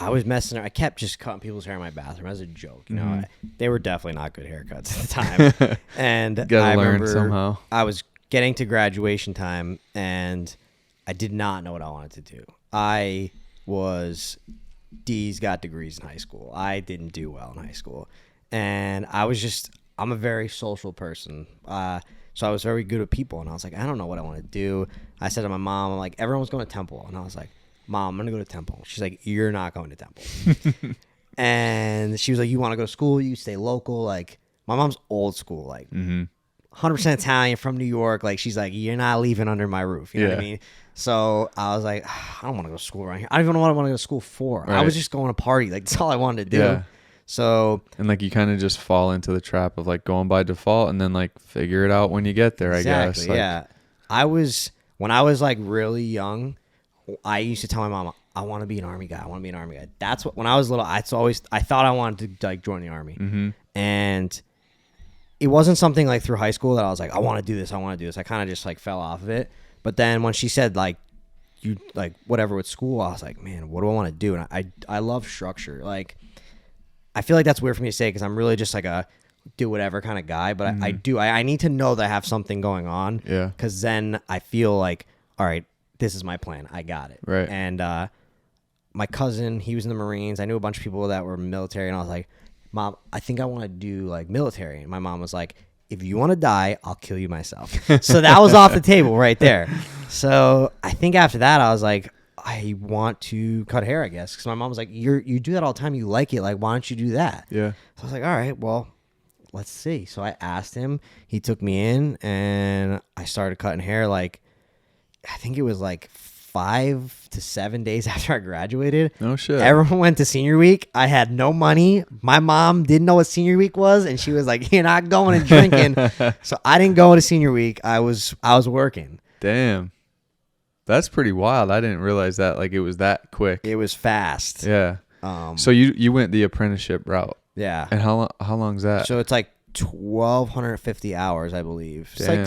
was messing around. I kept just cutting people's hair in my bathroom as a joke. You know, they were definitely not good haircuts at the time. And I remember somehow. I was getting to graduation time, and I did not know what I wanted to do. I was... D's got degrees in high school. I didn't do well in high school. And I'm a very social person. So I was very good with people. And I was like, I don't know what I want to do. I said to my mom, I'm like, everyone's going to Temple. And I was like, Mom, I'm going to go to Temple. She's like, you're not going to Temple. And she was like, you want to go to school? You stay local. Like, my mom's old school, like 100% Italian from New York. Like, she's like, you're not leaving under my roof. You know what I mean? So I was like, I don't want to go to school around here. I don't even know what I want to go to school for. Right. I was just going to party. Like, that's all I wanted to do. Yeah. So. And like, you kind of just fall into the trap of like going by default and then like figure it out when you get there, I guess. Like, yeah. When I was like really young, I used to tell my mom, I want to be an Army guy. I want to be an Army guy. That's what, when I was little, I thought I wanted to like join the Army. And it wasn't something like through high school that I was like, I want to do this. I kind of just like fell off of it. But then when she said like, you like whatever with school, I was like, man, what do I want to do? And I love structure. Like, I feel like that's weird for me to say because I'm really just like a do whatever kind of guy. But I need to know that I have something going on. Yeah. Because then I feel like, all right, this is my plan. I got it. Right. And my cousin, he was in the Marines. I knew a bunch of people that were military, and I was like, Mom, I think I want to do like military. And my mom was like, if you want to die, I'll kill you myself. So that was off the table right there. So I think after that, I was like, I want to cut hair, I guess. Because my mom was like, you do that all the time. You like it. Like, why don't you do that? Yeah. So I was like, all right, well, let's see. So I asked him. He took me in, and I started cutting hair like, I think it was like 5 to 7 days after I graduated. No shit. Everyone went to senior week. I had no money. My mom didn't know what senior week was, and she was like, you're not going and drinking. So I didn't go to senior week. I was working. Damn. That's pretty wild. I didn't realize that like it was that quick. It was fast. Yeah. So you went the apprenticeship route. Yeah. And how long's that? So it's like 1,250 hours, I believe. Damn.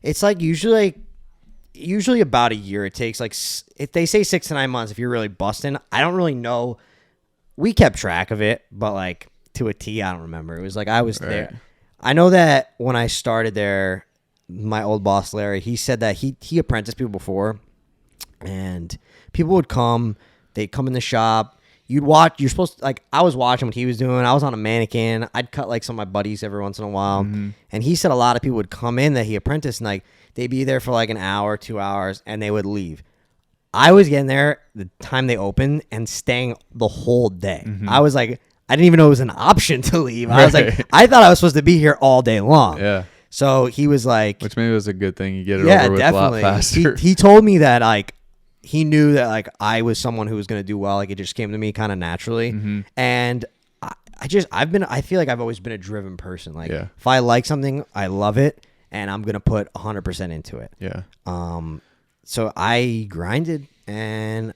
It's like usually about a year. It takes like, if they say 6 to 9 months, if you're really busting. I don't really know. We kept track of it, but like to a T, I don't remember. It was like I was there. I know that when I started there, my old boss, Larry, he said that he apprenticed people before, and people would come. They'd come in the shop. You'd watch. You're supposed to, like, I was watching what he was doing. I was on a mannequin. I'd cut like some of my buddies every once in a while. And he said a lot of people would come in that he apprenticed, and like they'd be there for like an hour, 2 hours, and they would leave. I was getting there the time they opened and staying the whole day. I was like, I didn't even know it was an option to leave. I was like, I thought I was supposed to be here all day long. Yeah. So he was like, which maybe was a good thing. You get it over with definitely. A lot faster. He told me that like he knew that like I was someone who was going to do well. Like it just came to me kind of naturally. And I feel like I've always been a driven person. Like if I like something, I love it. and I'm going to put 100% into it. Yeah. So I grinded, and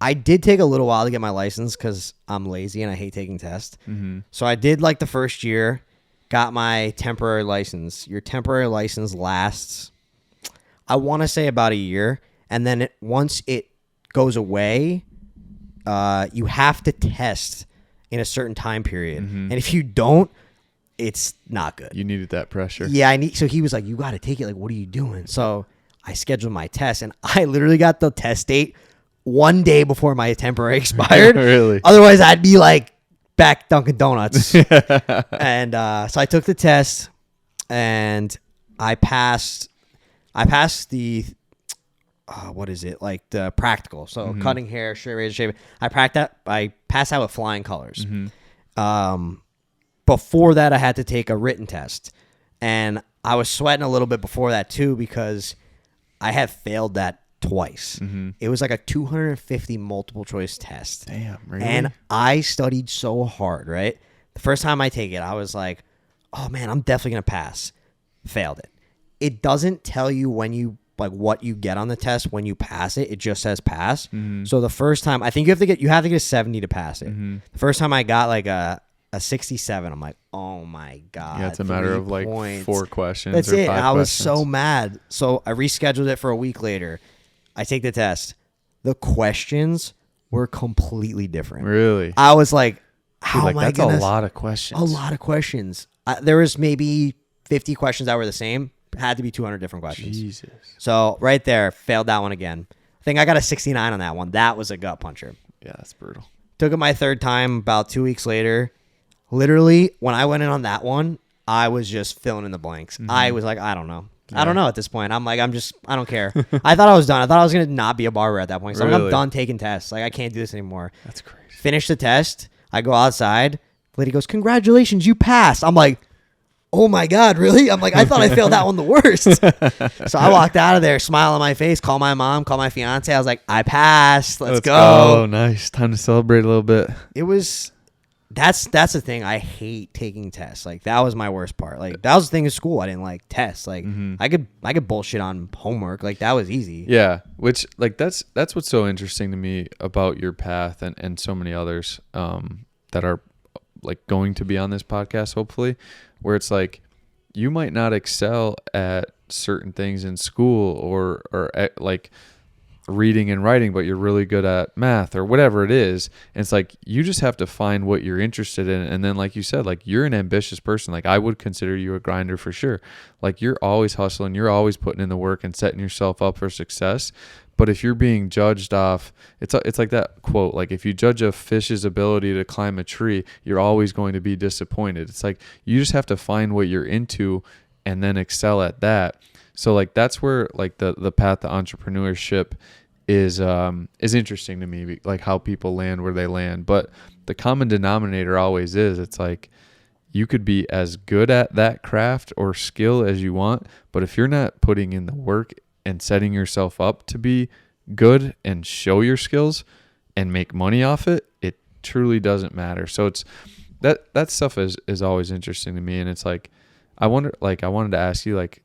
I did take a little while to get my license because I'm lazy and I hate taking tests. Mm-hmm. So I did like the first year, got my temporary license. Your temporary license lasts, I want to say, about a year. And then once it goes away, you have to test in a certain time period. Mm-hmm. And if you don't, it's not good. You needed that pressure. Yeah, so he was like, you got to take it. Like, what are you doing? So I scheduled my test, and I literally got the test date one day before my temporary expired. Really? Otherwise, I'd be like back Dunkin' Donuts. And so I took the test, and I passed the what is it, like the practical? So cutting hair, straight razor, shaving. I passed out with flying colors. Mm-hmm. Before that, I had to take a written test, and I was sweating a little bit before that too because I had failed that twice. Mm-hmm. It was like a 250 multiple choice test. Damn, really? And I studied so hard, right? The first time I take it, I was like, oh man, I'm definitely going to pass. Failed it. It doesn't tell you when you, like, what you get on the test when you pass it. It just says pass. Mm-hmm. So the first time, I think you have to get a 70 to pass it. Mm-hmm. The first time I got like a 67, I'm like, oh my God. Yeah, it's a matter of like points. 4 questions. That's or it. 5 And I was questions. so mad. So I rescheduled it for a week later. I take the test. The questions were completely different. Really? I was like, how Dude, am I that's gonna? a lot of questions. A lot of questions. There was maybe 50 questions that were the same. Had to be 200 different questions. Jesus. So right there, failed that one again. I think I got a 69 on that one. That was a gut puncher. Yeah, that's brutal. Took it my third time about 2 weeks later. Literally, when I went in on that one, I was just filling in the blanks. Mm-hmm. I was like, I don't know. Yeah. I don't know at this point. I'm like, I don't care. I thought I was done. I thought I was going to not be a barber at that point. So I'm Really? done taking tests. Like, I can't do this anymore. That's crazy. Finish the test. I go outside. The lady goes, congratulations, you passed. I'm like, oh my God, really? I'm like, I thought I failed that one the worst. So I walked out of there, smile on my face, call my mom, call my fiance. I was like, I passed. Let's go. Oh, nice. Time to celebrate a little bit. It was... That's the thing. I hate taking tests. Like, that was my worst part. Like, that was the thing in school. I didn't like tests. Like, I could bullshit on homework. Like, that was easy. Yeah, which, like, that's what's so interesting to me about your path and so many others that are, like, going to be on this podcast, hopefully, where it's like you might not excel at certain things in school or at, like, reading and writing, but you're really good at math or whatever it is. And it's like you just have to find what you're interested in. And then, like you said, like, you're an ambitious person. Like, I would consider you a grinder for sure. Like, you're always hustling, you're always putting in the work and setting yourself up for success. But if you're being judged off, it's like that quote, like, if you judge a fish's ability to climb a tree, you're always going to be disappointed. It's like you just have to find what you're into and then excel at that. So, like, that's where, like, the path to entrepreneurship is interesting to me, like, how people land where they land. But the common denominator always is, it's like you could be as good at that craft or skill as you want, but if you're not putting in the work and setting yourself up to be good and show your skills and make money off it, it truly doesn't matter. So it's that stuff is always interesting to me. And it's like, I wanted to ask you, like,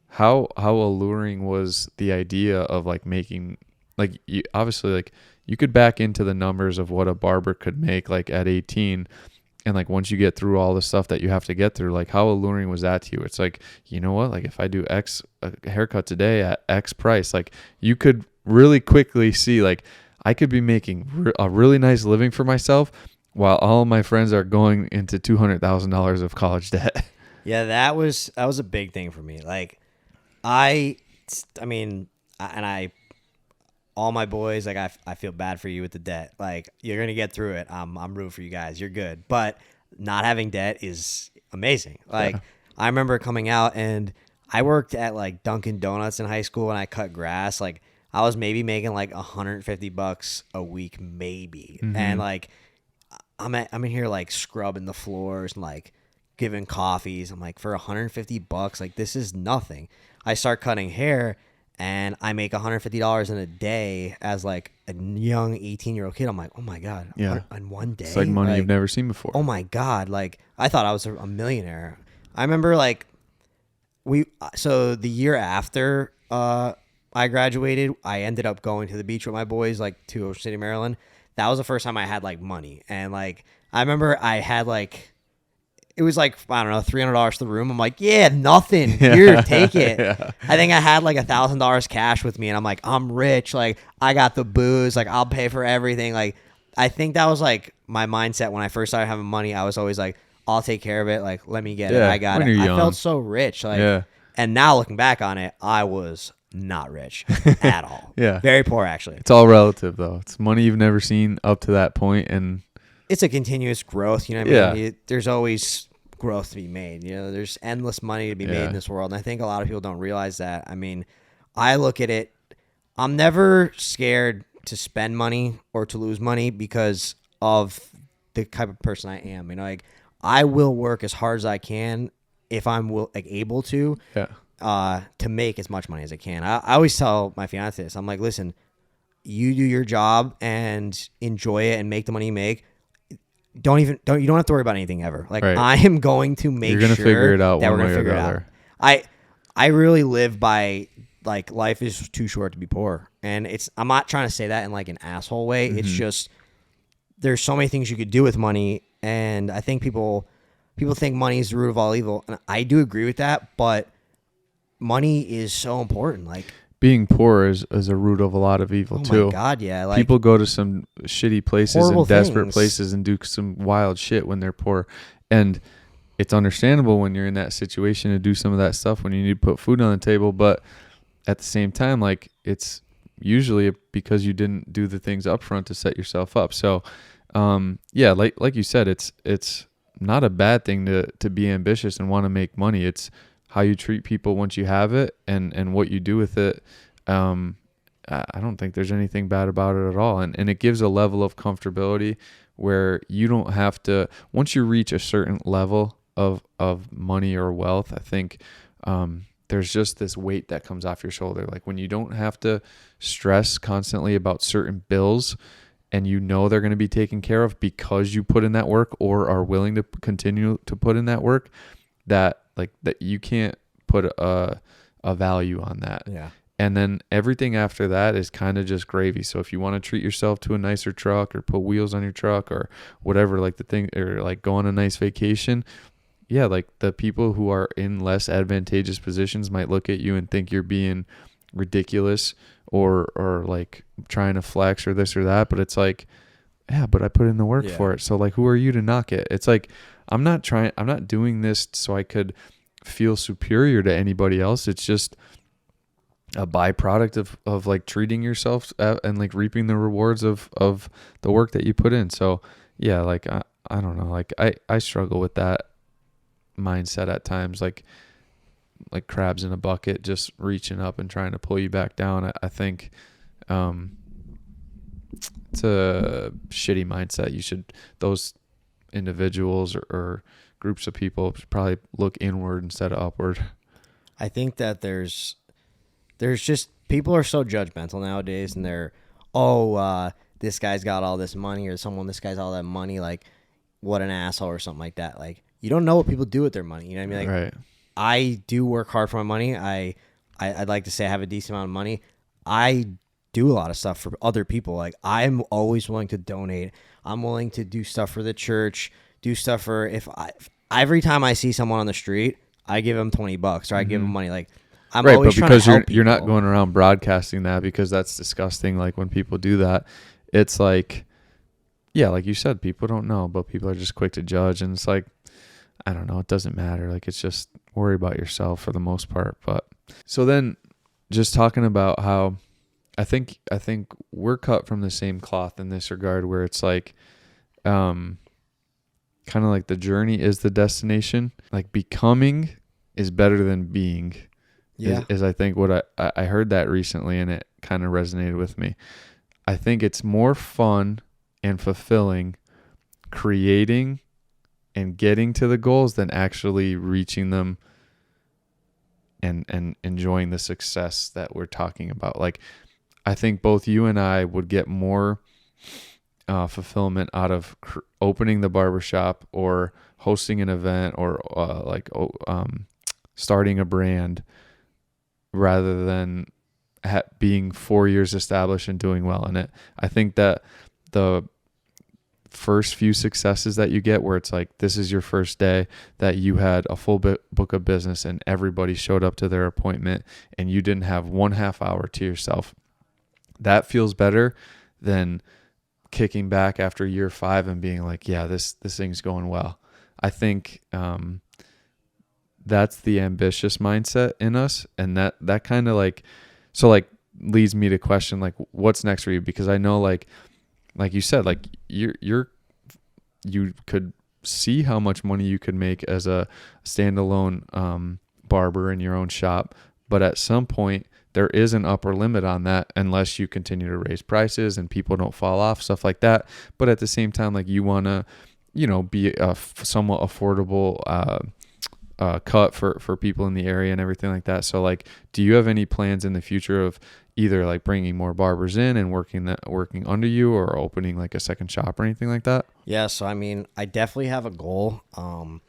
how alluring was the idea of, like, making, like, you obviously, like, you could back into the numbers of what a barber could make, like, at 18. And, like, once you get through all the stuff that you have to get through, like, how alluring was that to you? It's like, you know what? Like, if I do X haircut today at X price, like, you could really quickly see, like, I could be making a really nice living for myself while all of my friends are going into $200,000 of college debt. Yeah, that was a big thing for me. Like, I mean, all my boys, like, I feel bad for you with the debt. Like, you're gonna get through it. I'm rooting for you guys. You're good. But not having debt is amazing. Like, yeah. I remember coming out and I worked at, like, Dunkin' Donuts in high school and I cut grass. Like, I was maybe making like $150 a week, maybe. Mm-hmm. And, like, I'm in here, like, scrubbing the floors and, like, giving coffees. I'm like, for $150, like, this is nothing. I start cutting hair and I make $150 in a day as, like, a young 18-year-old kid. I'm like, oh my God. Yeah. On one day. It's like money, like, you've never seen before. Oh my God. Like, I thought I was a millionaire. I remember, like, so the year after I graduated, I ended up going to the beach with my boys, like to Ocean City, Maryland. That was the first time I had like money, and like I remember I had like it was like I don't know $300 to the room. I'm like, yeah, nothing. Here, take it. Yeah. I think I had like $1,000 cash with me, and I'm like, I'm rich. Like I got the booze. Like I'll pay for everything. Like I think that was like my mindset when I first started having money. I was always like, I'll take care of it. Like let me get it. I got when it. you're I young. felt so rich. Like, Yeah. and now looking back on it, I was not rich at all. Yeah. Very poor actually. It's all relative though. It's money you've never seen up to that point, and It's a continuous growth. You know what I mean? There's always growth to be made. You know, there's endless money to be made in this world. And I think a lot of people don't realize that. I mean, I look at it, I'm never scared to spend money or to lose money because of the type of person I am. You know, like I will work as hard as I can if I'm able to make as much money as I can. I always tell my fiance this. I'm like, listen, you do your job and enjoy it and make the money you make. You don't have to worry about anything ever. Like I am going to make sure figure it out that we're one going to way or figure it the out. other. I really live by like life is too short to be poor. And I'm not trying to say that in like an asshole way. It's just there's so many things you could do with money, and I think people think money is the root of all evil. And I do agree with that, but money is so important. Like being poor is a root of a lot of evil too. Oh my God, yeah. Like, people go to some shitty places and desperate things. places and do some wild shit when they're poor. And it's understandable when you're in that situation to do some of that stuff when you need to put food on the table. But at the same time, like it's usually because you didn't do the things up front to set yourself up. So, like you said, it's not a bad thing to be ambitious and want to make money. It's how you treat people once you have it and what you do with it. I don't think there's anything bad about it at all. And it gives a level of comfortability where you don't have to, once you reach a certain level of money or wealth, I think, there's just this weight that comes off your shoulder. Like when you don't have to stress constantly about certain bills and you know they're going to be taken care of because you put in that work or are willing to continue to put in that work, that you can't put a value on that. Yeah. And then everything after that is kind of just gravy. So if you want to treat yourself to a nicer truck or put wheels on your truck or whatever, like the thing, or like go on a nice vacation, yeah, like the people who are in less advantageous positions might look at you and think you're being ridiculous or like trying to flex or this or that. But it's like, yeah, but I put in the work for it. So like, who are you to knock it? It's like, I'm not doing this so I could feel superior to anybody else. It's just a byproduct of like treating yourself and like reaping the rewards of the work that you put in. So yeah, like, I don't know. Like I struggle with that mindset at times, like crabs in a bucket, just reaching up and trying to pull you back down. I think, it's a shitty mindset. Those individuals or groups of people should probably look inward instead of upward. I think that there's just people are so judgmental nowadays, and they're this guy's got all this money, or this guy's all that money, like what an asshole or something like that. Like you don't know what people do with their money. You know what I mean? Like right. I do work hard for my money. I'd like to say I have a decent amount of money. I do a lot of stuff for other people. Like I'm always willing to donate. I'm willing to do stuff for the church, do stuff for every time I see someone on the street, I give them $20 or I give them money. Like I'm right, always but trying to help because you're not people. going around broadcasting that, because that's disgusting. Like when people do that, it's like, yeah, like you said, people don't know, but people are just quick to judge. And it's like, I don't know, it doesn't matter. Like it's just worry about yourself for the most part. But so then just talking about how I think we're cut from the same cloth in this regard, where it's like, kind of like the journey is the destination. Like becoming is better than being. Yeah. Is I think what I heard that recently, and it kind of resonated with me. I think it's more fun and fulfilling creating and getting to the goals than actually reaching them and enjoying the success that we're talking about. Like, I think both you and I would get more fulfillment out of opening the barbershop or hosting an event or starting a brand rather than being 4 years established and doing well in it. I think that the first few successes that you get, where it's like, this is your first day that you had a full book of business and everybody showed up to their appointment and you didn't have 1/2 hour to yourself, that feels better than kicking back after year 5 and being like, yeah, this thing's going well. I think that's the ambitious mindset in us, and that kind of like, so like leads me to question like, what's next for you? Because I know like you said, like you could see how much money you could make as a standalone barber in your own shop, but at some point there is an upper limit on that unless you continue to raise prices and people don't fall off, stuff like that. But at the same time, like you want to, be a somewhat affordable cut for people in the area and everything like that. So like, do you have any plans in the future of either like bringing more barbers in and working under you, or opening like a second shop or anything like that? Yeah. So, I mean, I definitely have a goal. I don't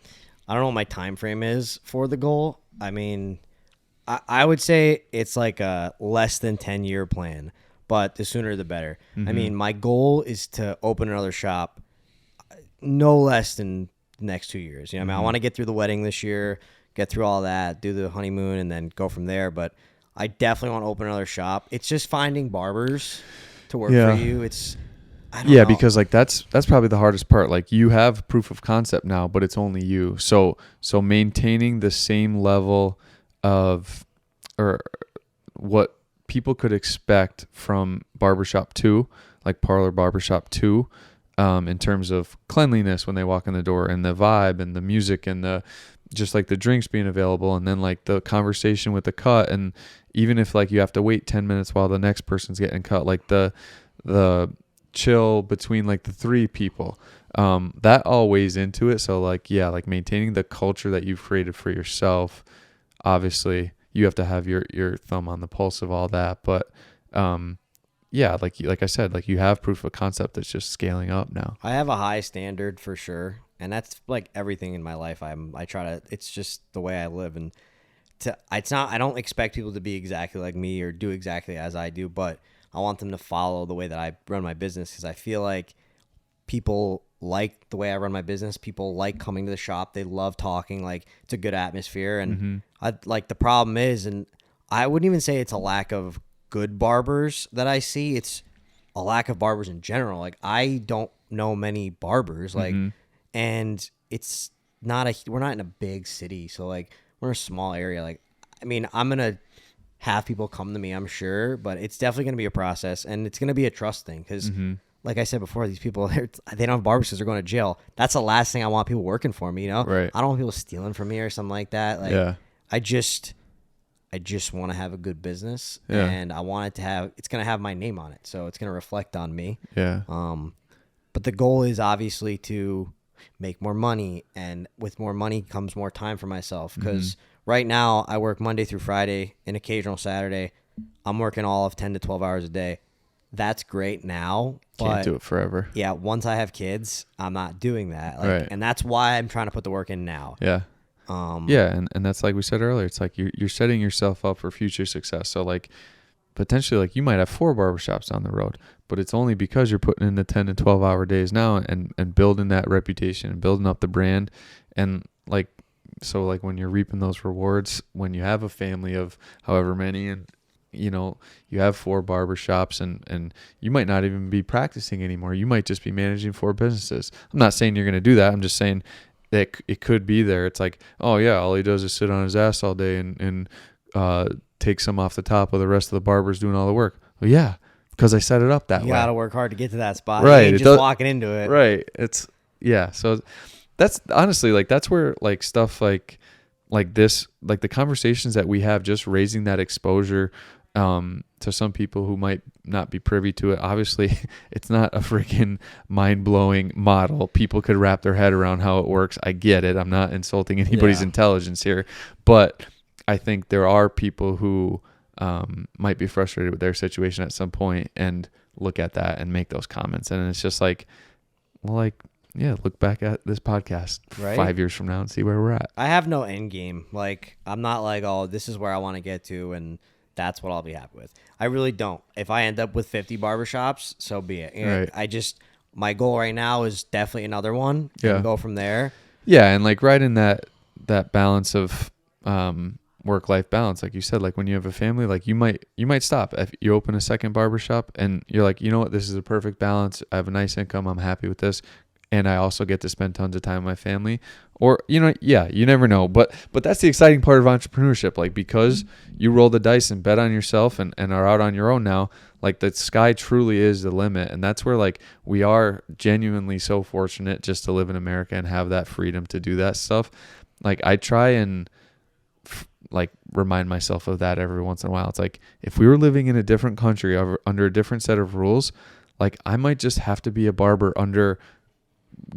know what my time frame is for the goal. I mean, I would say it's like a less than 10-year plan, but the sooner the better. Mm-hmm. I mean, my goal is to open another shop no less than the next 2 years. I mean, I want to get through the wedding this year, get through all that, do the honeymoon, and then go from there. But I definitely want to open another shop. It's just finding barbers to work for you. I don't know. Because like that's probably the hardest part. Like you have proof of concept now, but it's only you. So maintaining the same level of, or what people could expect from Barbershop 2, like Parlor Barbershop 2, in terms of cleanliness when they walk in the door, and the vibe and the music and the just like the drinks being available, and then like the conversation with the cut, and even if like you have to wait 10 minutes while the next person's getting cut, like the chill between like the 3 people, that all weighs into it. So like, yeah, like maintaining the culture that you've created for yourself, obviously you have to have your thumb on the pulse of all that, but yeah, like I said, like you have proof of concept that's just scaling up now. I have a high standard for sure, and that's like everything in my life. I try to, it's just the way I live, and I don't expect people to be exactly like me or do exactly as I do, but I want them to follow the way that I run my business, because I feel like people like the way I run my business. People like coming to the shop. They love talking. Like, it's a good atmosphere, and the problem is, and I wouldn't even say it's a lack of good barbers that I see. It's a lack of barbers in general. Like, I don't know many barbers, like, and it's not we're not in a big city. So like, we're in a small area. Like, I mean, I'm going to have people come to me, I'm sure, but it's definitely going to be a process, and it's going to be a trust thing. Cause like I said before, these people, they don't have barbers because they're going to jail. That's the last thing I want people working for me, Right. I don't want people stealing from me or something like that. Like, I just want to have a good business, and I want it to have, it's going to have my name on it. So it's going to reflect on me. Yeah. But the goal is obviously to make more money, and with more money comes more time for myself. Because right now I work Monday through Friday, an occasional Saturday. I'm working all of 10 to 12 hours a day. That's great now. Can't do it forever. Yeah. Once I have kids, I'm not doing that. Like, right. And that's why I'm trying to put the work in now. Yeah. And that's like we said earlier, it's like you're setting yourself up for future success. So like potentially like you might have 4 barbershops down the road, but it's only because you're putting in the 10 to 12 hour days now and building that reputation and building up the brand. And like, so like when you're reaping those rewards, when you have a family of however many, and you have 4 barbershops, and you might not even be practicing anymore. You might just be managing 4 businesses. I'm not saying you're going to do that. I'm just saying that it could be there. It's like, oh yeah, all he does is sit on his ass all day and take some off the top of the rest of the barbers doing all the work. Well, yeah, because I set it up that way. You got to work hard to get to that spot. Right. You ain't just walking into it. Right. It's, yeah. So that's honestly, like, that's where like stuff like this, like the conversations that we have, just raising that exposure to some people who might not be privy to it. Obviously, it's not a freaking mind-blowing model. People could wrap their head around how it works. I get it. I'm not insulting anybody's intelligence here, but I think there are people who might be frustrated with their situation at some point and look at that and make those comments. And it's just like, well, like, look back at this podcast Right? 5 years from now and see where we're at. I have no end game. Like, I'm not like, oh, this is where I want to get to, and that's what I'll be happy with. I really don't. If I end up with 50 barbershops, so be it. And Right. My goal right now is definitely another one. Yeah. And go from there. Yeah, and like right in that balance of work-life balance, like you said, like when you have a family, like you might stop if you open a second barbershop and you're like, you know what, this is a perfect balance. I have a nice income. I'm happy with this. And I also get to spend tons of time with my family. Or, you never know. But that's the exciting part of entrepreneurship. Like, because you roll the dice and bet on yourself and are out on your own now, like the sky truly is the limit. And that's where like we are genuinely so fortunate just to live in America and have that freedom to do that stuff. Like I try and like remind myself of that every once in a while. It's like, if we were living in a different country under a different set of rules, like I might just have to be a barber under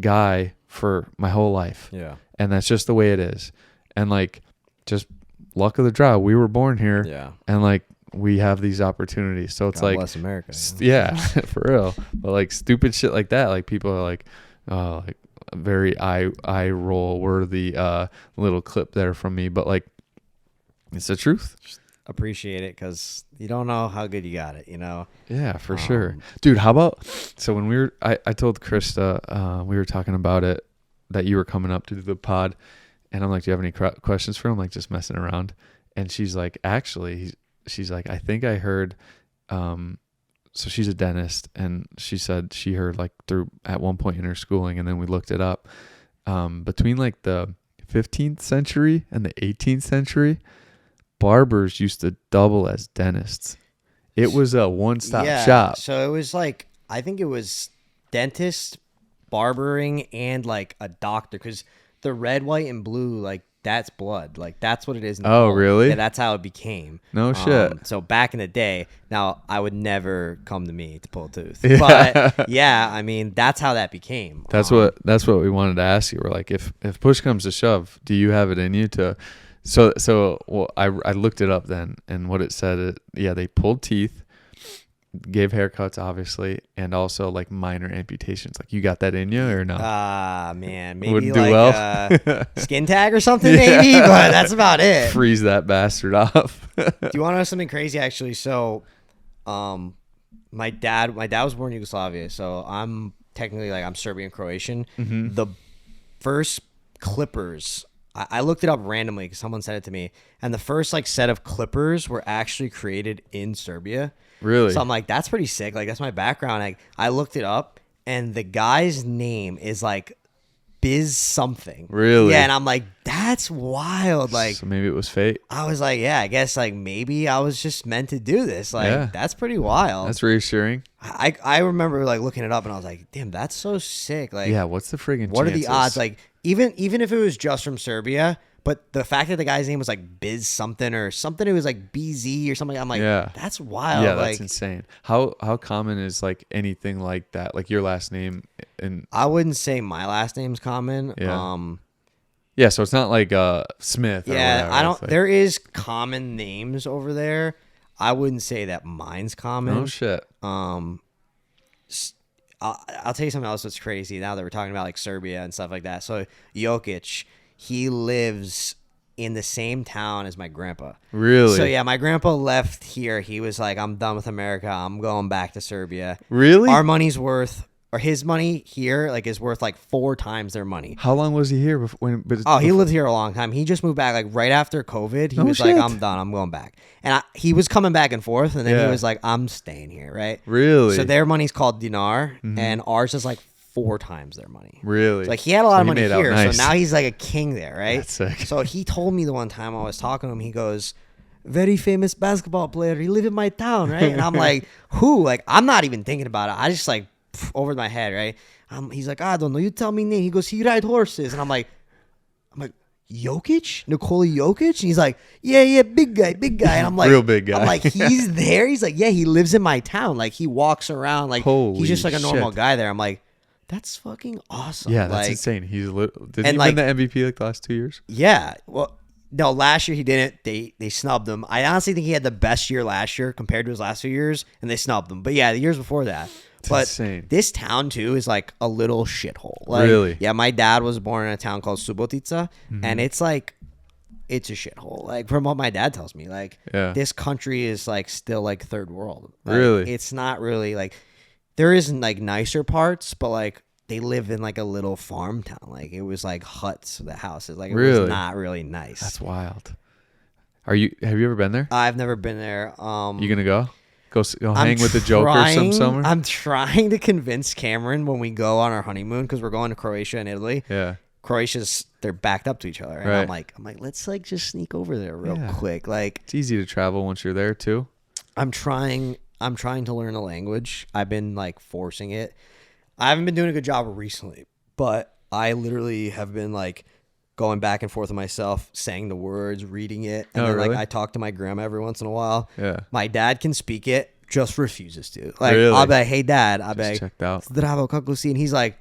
guy for my whole life. Yeah. And that's just the way it is. And like, just luck of the draw. We were born here. Yeah. And like, we have these opportunities. So it's God like, bless America. yeah, for real. But like stupid shit like that, like people are like, oh, like a very eye roll worthy little clip there from me. But like, it's the truth. Just appreciate it, because you don't know how good you got it, you know? Yeah, for sure. Dude, how about, so when I told Krista, we were talking about it, that you were coming up to do the pod, and I'm like, do you have any questions for him? Like just messing around. And she's like, actually, she's like, I think I heard, so she's a dentist, and she said she heard like at one point in her schooling, and then we looked it up, between like the 15th century and the 18th century, barbers used to double as dentists. It was a one-stop shop. So it was like, I think it was dentist, barbering, and like a doctor, because the red, white, and blue, like that's blood. Like that's what it is. Oh, really? Yeah, that's how it became. No shit. So back in the day, now I would never come to me to pull a tooth. Yeah. But yeah, I mean, that's how that became. That's what we wanted to ask you. We're like, if push comes to shove, do you have it in you to... Well, I looked it up then, and what it said, they pulled teeth, gave haircuts, obviously, and also like minor amputations. Like, you got that in you or no? Man, maybe Wouldn't do like well. Skin tag or something, maybe, but that's about it. Freeze that bastard off. Do you want to know something crazy? Actually, so, my dad was born in Yugoslavia, so I'm technically like I'm Serbian Croatian. Mm-hmm. The first clippers, I looked it up randomly because someone said it to me, and the first like set of clippers were actually created in Serbia. Really? So I'm like, that's pretty sick. Like that's my background. Like I looked it up, and the guy's name is like Biz something. Really? Yeah, and I'm like, that's wild. Like, so maybe it was fate. I was like, yeah, I guess like maybe I was just meant to do this. Like, that's pretty wild. That's reassuring. I remember like looking it up, and I was like, damn, that's so sick. Like, Yeah, what's the friggin' what chances? are the odds? Like, even if it was just from Serbia, but the fact that the guy's name was like Biz something or something, it was like BZ or something. I'm like, that's wild. Yeah, like, that's insane. How common is like anything like that? Like your last name and I wouldn't say my last name's common. Yeah. Yeah, so it's not like Smith. Or Yeah, whatever. I don't. It's like, There is common names over there. I wouldn't say that mine's common. oh shit. I'll tell you something else that's crazy now that we're talking about like Serbia and stuff like that. So Jokic, he lives in the same town as my grandpa. Really? So yeah, my grandpa left here. He was like, I'm done with America. I'm going back to Serbia. Really? Our money's worth, or his money here, like is worth like 4 times their money. How long was he here before? He lived here a long time. He just moved back like right after COVID. He was like, I'm done. I'm going back. And he was coming back and forth, and then he was like, I'm staying here, right? Really? So their money's called dinar, and ours is like 4 times their money. Really? So like he had a lot of money made out here, nice. so now he's like a king there, right? That's sick. So he told me the one time I was talking to him, he goes, very famous basketball player. He live in my town, right? And I'm like, who? Like, I'm not even thinking about it. I just like over my head, right? He's like, I don't know. You tell me name. He goes, he ride horses, and I'm like, Jokic, Nikola Jokic, and he's like, yeah, big guy, and I'm like, real big guy. I'm like, he's there. He's like, yeah, he lives in my town. Like he walks around, like Holy he's just like a normal shit. guy there. I'm like, that's fucking awesome. Yeah, that's like, insane. Did he and, win the MVP like the last 2 years? Yeah, well, no, last year he didn't. They snubbed him. I honestly think he had the best year last year compared to his last few years, and they snubbed him. But yeah, the years before that. But insane. this town too is like a little shithole. Like, really? Yeah, my dad was born in a town called Subotica, and it's like it's a shithole. Like from what my dad tells me, like this country is like still like third world. Like, really? It's not really like there isn't like nicer parts, but like they live in like a little farm town. Like it was like huts, the houses. Like it was not really nice. That's wild. Have you ever been there? I've never been there. You gonna go? Go hang with the Joker some summer? I'm trying to convince Cameron when we go on our honeymoon because we're going to Croatia and Italy. Yeah. Croatia's they're backed up to each other, and right. I'm like, let's like just sneak over there real quick. Like it's easy to travel once you're there too. I'm trying to learn a language. I've been like forcing it. I haven't been doing a good job recently, but I literally have been like going back and forth with myself, saying the words, reading it, and then really? like I talk to my grandma every once in a while. Yeah. My dad can speak it, just refuses to. Like really? I'll be like, "Hey dad," I'll be like, checked out. "Zdravo, kako si?" And he's like,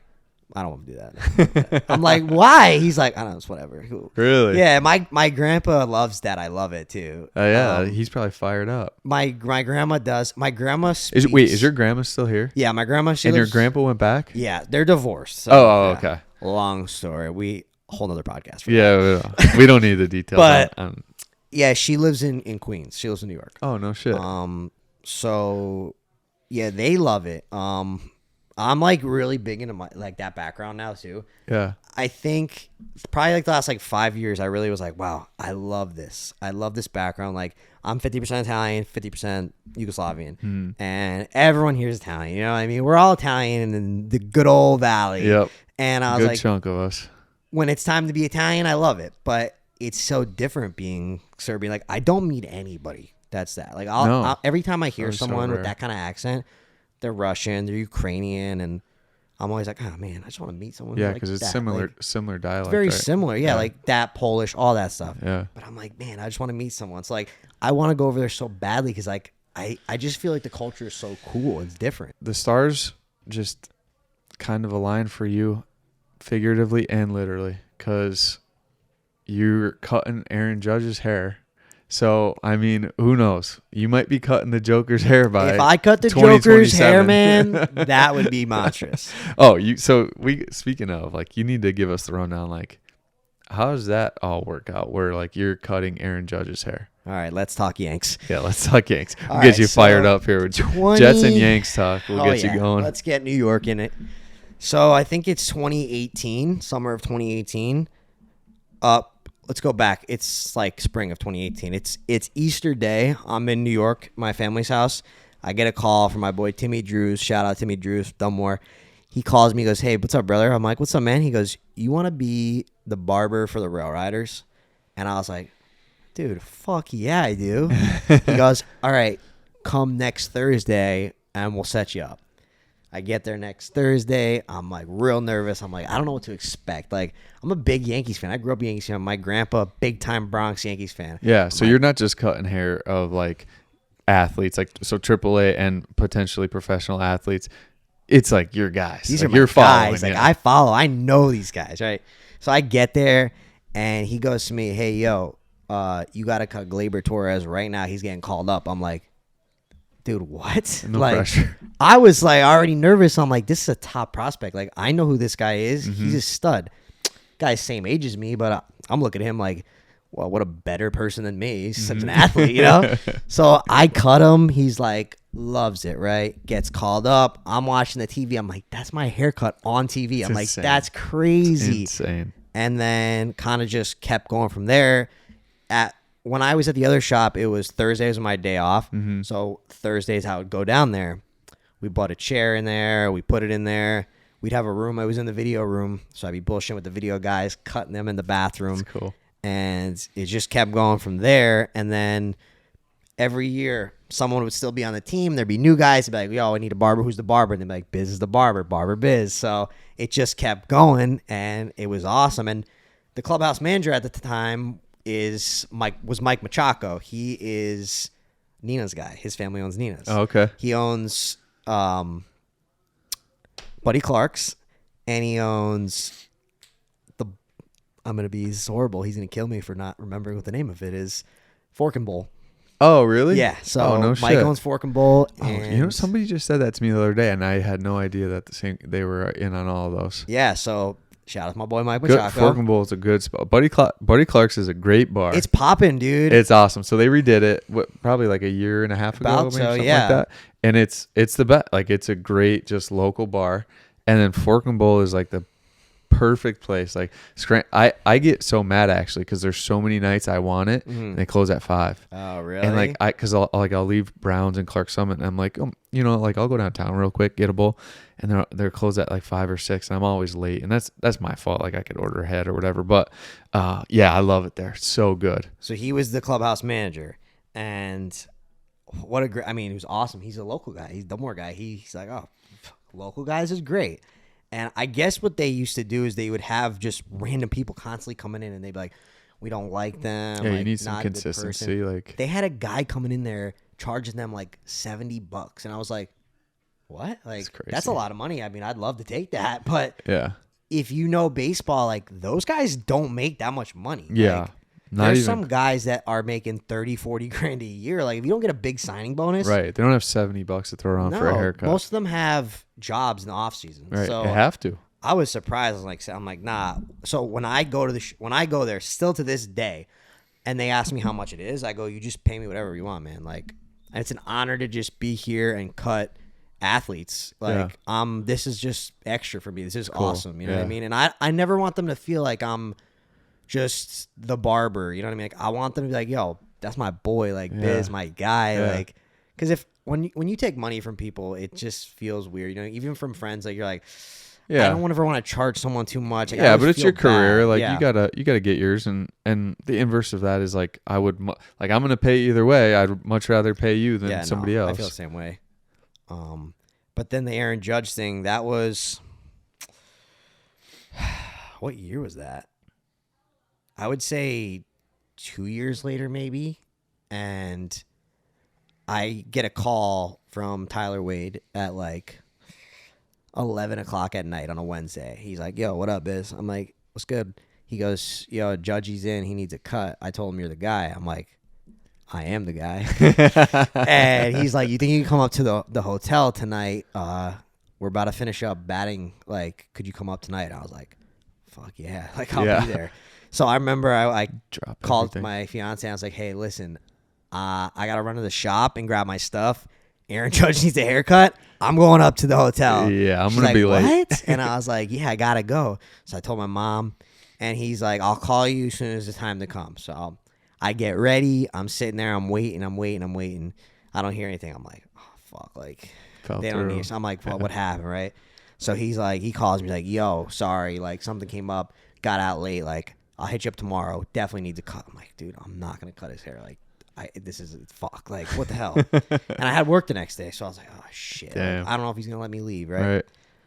I don't want to do that. I'm like, why? He's like, I don't know, it's whatever. Really? Yeah, my grandpa loves that. I love it too. Oh yeah, he's probably fired up. My grandma does. My grandma speaks. Is your grandma still here? Yeah, my grandma. And your grandpa went back? Yeah, they're divorced. So, okay. Long story. Whole nother podcast. For that. We don't need the details. But yeah, she lives in Queens. She lives in New York. Oh no shit. So yeah, they love it. I'm like really big into my like that background now too. Yeah. I think probably like the last like 5 years, I really was like, wow, I love this. I love this background. Like I'm 50% Italian, 50% Yugoslavian, and everyone here is Italian. You know what I mean? We're all Italian in the good old valley. Yep. And I was good like, chunk of us. When it's time to be Italian, I love it, but it's so different being Serbian. Like I don't meet anybody that's that. Like I'll every time I hear someone with that kind of accent. They're Russian, they're Ukrainian, and I'm always like, oh man, I just want to meet someone. Yeah, like because it's that. similar dialect. It's very right? similar, yeah, like that Polish, all that stuff. Yeah. But I'm like, man, I just want to meet someone. It's like I want to go over there so badly because like I just feel like the culture is so cool. It's different. The stars just kind of align for you, figuratively and literally, because you're cutting Aaron Judge's hair. So, I mean, who knows? You might be cutting the Joker's hair by if I cut the Joker's hair, man, that would be monstrous. Speaking of, like, you need to give us the rundown, like, how does that all work out where, like, you're cutting Aaron Judge's hair? All right, let's talk Yanks. Yeah, let's talk Yanks. We'll get you fired up here with Jets and Yanks talk. We'll get you going. Let's get New York in it. So, I think it's 2018, summer of 2018. Let's go back. It's like spring of 2018. It's Easter Day. I'm in New York, my family's house. I get a call from my boy Timmy Drews. Shout out Timmy Drews, Dunmore. He calls me, he goes, hey, what's up, brother? I'm like, what's up, man? He goes, you want to be the barber for the Rail Riders? And I was like, dude, fuck yeah, I do. He goes, all right, come next Thursday and we'll set you up. I get there next Thursday. I'm like real nervous. I'm like, I don't know what to expect. Like, I'm a big Yankees fan. I grew up a Yankees fan. My grandpa, big time Bronx Yankees fan. Yeah. So you're not just cutting hair of like athletes, like so AAA and potentially professional athletes. It's like your guys. These like are my guys. Like yeah. I follow. I know these guys, right? So I get there and he goes to me, hey, yo, you got to cut Gleyber Torres right now. He's getting called up. I'm like, dude, what? No like, pressure. I was like already nervous. I'm like, this is a top prospect. Like, I know who this guy is. Mm-hmm. He's a stud. Guy's same age as me, but I'm looking at him like, well, what a better person than me. He's such an athlete, you know? So I cut him. He's like, loves it, right? Gets called up. I'm watching the TV. I'm like, that's my haircut on TV. I'm like, that's crazy. It's insane. And then kind of just kept going from there. When I was at the other shop, it was Thursdays was my day off. Mm-hmm. So Thursdays I would go down there. We bought a chair in there. We put it in there. We'd have a room. I was in the video room. So I'd be bullshitting with the video guys, cutting them in the bathroom. That's cool. And it just kept going from there. And then every year, someone would still be on the team. There'd be new guys. They'd be like, yo, I need a barber. Who's the barber? And they'd be like, Biz is the barber. Barber Biz. So it just kept going. And it was awesome. And the clubhouse manager at the time was Mike Machaco. He is Nina's guy. His family owns Nina's. Oh, okay. He owns Buddy Clark's, and he owns I'm gonna be horrible. He's gonna kill me for not remembering what the name of it is. Fork and Bowl. Oh, really? Yeah. So oh, no Mike shit. owns Fork and Bowl. Oh, you know, somebody just said that to me the other day, and I had no idea that they were in on all of those. Yeah. So shout out to my boy Mike Good, Machado. Fork and Bowl is a good spot. Buddy Clark's is a great bar. It's popping, dude. It's awesome. So they redid it probably like a year and a half ago, maybe something like that. And it's the best. Like, it's a great just local bar. And then Fork and Bowl is like the perfect place. Like, I get so mad actually because there's so many nights I want it, and they close at 5. Oh, really? And like I'll leave Browns and Clark Summit, and I'm like, like I'll go downtown real quick, get a bowl, and they're closed at like 5 or 6, and I'm always late, and that's my fault. Like, I could order ahead or whatever, but yeah, I love it there. It's so good. So he was the clubhouse manager, and what a great. I mean, he was awesome. He's a local guy. He's the more guy. He's like, oh, local guys is great. And I guess what they used to do is they would have just random people constantly coming in, and they'd be like, we don't like them. Yeah, like, you need some not a good consistency. person. Like, they had a guy coming in there charging them like $70, and I was like, what? Like, that's a lot of money. I mean, I'd love to take that, but yeah, if you know baseball, like, those guys don't make that much money. Yeah. Like, Not there's even some guys that are making 30, 40 grand a year. Like, if you don't get a big signing bonus, right. They don't have $70 to throw around for a haircut. Most of them have jobs in the off season. Right. So they have to. I was surprised. I'm like, nah. So when I go to when I go there, still to this day, and they ask me how much it is, I go, you just pay me whatever you want, man. Like, it's an honor to just be here and cut athletes. Like, this is just extra for me. This is awesome. You know what I mean? And I never want them to feel like I'm just the barber. You know what I mean? Like, I want them to be like, yo, that's my boy. Like, Biz, my guy. Yeah. Like, because when you take money from people, it just feels weird. You know, even from friends, like, you're like, I don't ever want to charge someone too much. Like, but it's your career. Bad. Like, you gotta get yours, and the inverse of that is like, I'm gonna pay either way. I'd much rather pay you than somebody else. I feel the same way. But then the Aaron Judge thing, that was what year was that? I would say 2 years later, maybe. And I get a call from Tyler Wade at like 11 o'clock at night on a Wednesday. He's like, yo, what up, Biz? I'm like, what's good? He goes, yo, Judgy's in. He needs a cut. I told him you're the guy. I'm like, I am the guy. And he's like, you think you can come up to the hotel tonight? We're about to finish up batting. Like, could you come up tonight? I was like, fuck yeah. Like, I'll be there. So I remember I called my fiance. I was like, hey, listen, I got to run to the shop and grab my stuff. Aaron Judge needs a haircut. I'm going up to the hotel. Yeah, I'm going to be late. What? And I was like, yeah, I got to go. So I told my mom, and he's like, I'll call you as soon as the time to come. So I get ready. I'm sitting there. I'm waiting. I don't hear anything. I'm like, oh, fuck. Like, they don't need. So I'm like, well, what happened, right? So he's like, he calls me like, yo, sorry. Like, something came up. Got out late. Like, I'll hit you up tomorrow. Definitely need to cut. I'm like, dude, I'm not going to cut his hair. Like, this is fuck. Like, what the hell? And I had work the next day. So I was like, oh, shit. Like, I don't know if he's going to let me leave, right?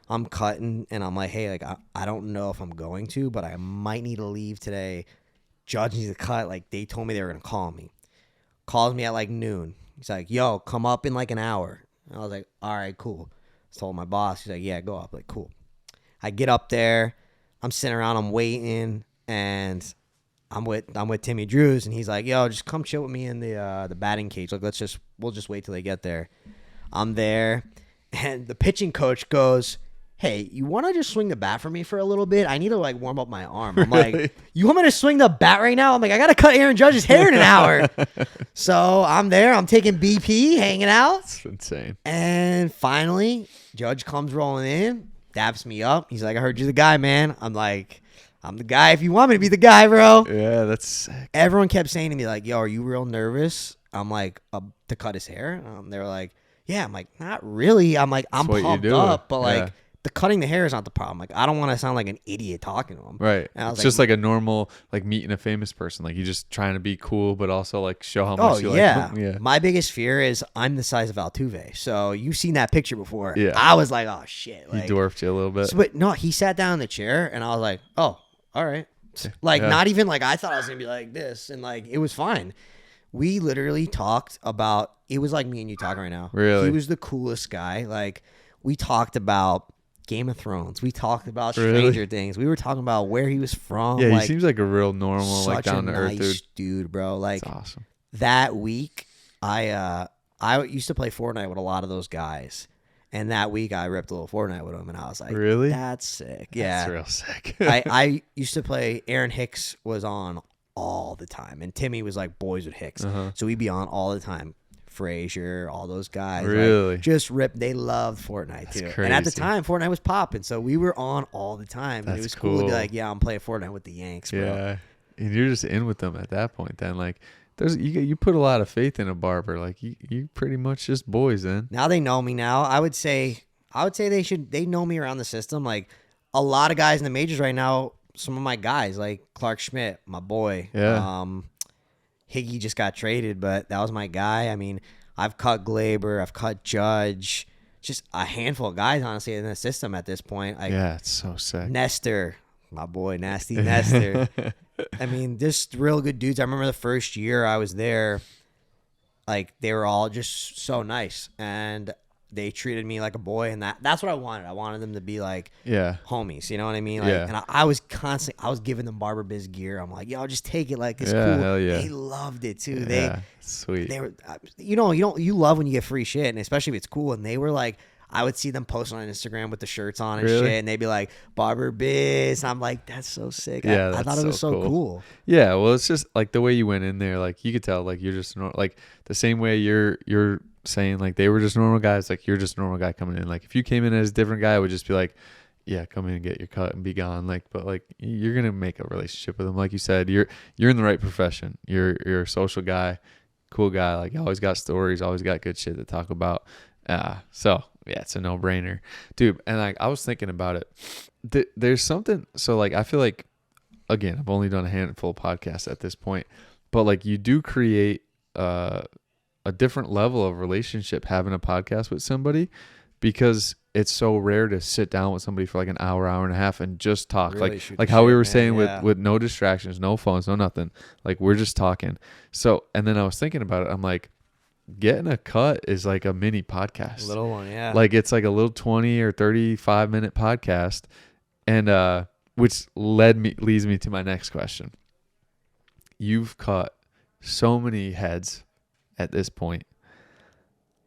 I'm cutting, and I'm like, hey, like, I don't know if I'm going to, but I might need to leave today. Judge needs to cut. Like, they told me they were going to call me. Calls me at like noon. He's like, yo, come up in like an hour. And I was like, all right, cool. I told my boss. He's like, yeah, go up. Like, cool. I get up there. I'm sitting around. I'm waiting, and I'm with Timmy Drews, and he's like, yo, just come chill with me in the batting cage. Like, we'll just wait till they get there. I'm there, and the pitching coach goes, hey, you want to just swing the bat for me for a little bit? I need to, like, warm up my arm. I'm like, you want me to swing the bat right now? I'm like, I got to cut Aaron Judge's hair in an hour. So I'm there. I'm taking BP, hanging out. That's insane. And finally, Judge comes rolling in, daps me up. He's like, I heard you're the guy, man. I'm like, I'm the guy if you want me to be the guy, bro. Yeah, that's sick. Everyone kept saying to me, like, yo, are you real nervous? I'm like, to cut his hair? They were like, yeah. I'm like, not really. I'm like, I'm pumped up, but like, the cutting the hair is not the problem. Like, I don't want to sound like an idiot talking to him. Right. It's just like a normal, like, meeting a famous person. Like, you're just trying to be cool, but also, like, show how much you like them. Yeah. My biggest fear is I'm the size of Altuve. So you've seen that picture before. Yeah. I was like, oh, shit. Like, he dwarfed you a little bit. But no, he sat down in the chair, and I was like, oh, all right. Like, not even like I thought I was going to be like this. And, like, it was fine. We literally talked about, it was like me and you talking right now. Really? He was the coolest guy. Like, we talked about Game of Thrones. We talked about Stranger Things. We were talking about where he was from. Yeah, like, he seems like a real normal, like, down to earth dude, bro. Like, that's awesome. That week, I used to play Fortnite with a lot of those guys. And that week I ripped a little Fortnite with them, and I was like, really? That's sick. Yeah. That's real sick. I used to play, Aaron Hicks was on all the time, and Timmy was like boys with Hicks. So we'd be on all the time. Frazier, all those guys. Really? Like, just ripped. They loved Fortnite too. Crazy. And at the time, Fortnite was popping, so we were on all the time. And it was cool to be like, yeah, I'm playing Fortnite with the Yanks, bro. Yeah. And you're just in with them at that point then. Like, you put a lot of faith in a barber. Like you pretty much just boys then. Now they know me now. I would say they know me around the system. Like a lot of guys in the majors right now, some of my guys, like Clark Schmidt, my boy. Yeah. Higgy just got traded, but that was my guy. I mean, I've cut Glaber, I've cut Judge, just a handful of guys, honestly, in the system at this point. Like, yeah, it's so sick. Nestor, my boy, Nasty Nestor. I mean, just real good dudes. I remember the first year I was there, like, they were all just so nice, and they treated me like a boy, and that's what I wanted. I wanted them to be like homies, you know what I mean? Like, yeah. And I was giving them Barber Biz gear. I'm like, yo, just take it, like it's cool. Hell yeah. They loved it too. Sweet. They were, you love when you get free shit, and especially if it's cool. And they were like, I would see them post on Instagram with the shirts on and shit, and they'd be like, Barber Biz. And I'm like, that's so sick. Yeah, I thought it was so cool. Yeah, well, it's just like the way you went in there, like you could tell, like you're just like the same way you're saying, like they were just normal guys, like you're just a normal guy coming in. Like if you came in as a different guy, I would just be like, yeah, come in and get your cut and be gone. Like, but like you're gonna make a relationship with them. Like you said, you're in the right profession. You're a social guy, cool guy. Like you always got stories, always got good shit to talk about. So yeah, it's a no brainer, dude. And like I was thinking about it. There's something. So like I feel like, again, I've only done a handful of podcasts at this point, but like you do create a different level of relationship having a podcast with somebody, because it's so rare to sit down with somebody for like an hour and a half and just talk, really, like how we were saying, with no distractions, no phones, no nothing. Like we're just talking. So, and then I was thinking about it. I'm like, getting a cut is like a mini podcast, a little one. Yeah. Like it's like a little 20 or 35 minute podcast. And, which leads me to my next question. You've cut so many heads at this point.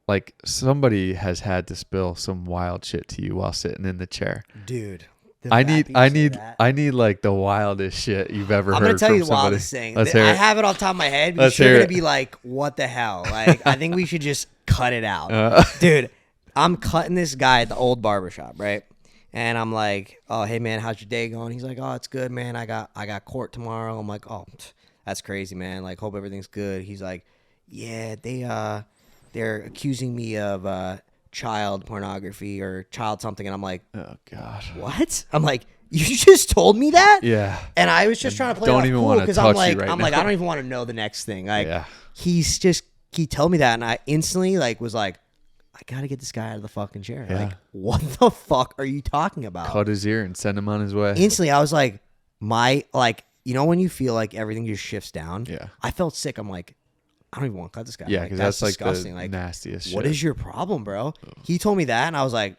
Like somebody has had to spill some wild shit to you while sitting in the chair. Dude, I need like the wildest shit you've ever heard. I'm gonna tell you the somebody. wildest thing. Let's hear I it. have it on top of my head. You're gonna be like, what the hell? Like, I think we should just cut it out. Dude, I'm cutting this guy at the old barbershop, right? And I'm like, oh, hey man, how's your day going? He's like, oh, it's good, man. I got court tomorrow. I'm like, oh, that's crazy, man. Like, hope everything's good. He's like, yeah, they're accusing me of child pornography or child something. And I'm like, oh God, what? I'm like, you just told me that? Yeah. And I was just trying to play don't it off even cool want to because touch I'm like, you right I'm now. like, I don't even want to know the next thing. Like, yeah. He told me that, and I instantly like was like, I gotta get this guy out of the fucking chair. Yeah. Like, what the fuck are you talking about? Cut his ear and send him on his way. Instantly, I was like, you know when you feel like everything just shifts down? Yeah. I felt sick. I'm like, I don't even want to cut this guy. Yeah, like, because that's like disgusting. the like, nastiest shit. What is your problem, bro? He told me that, and I was like,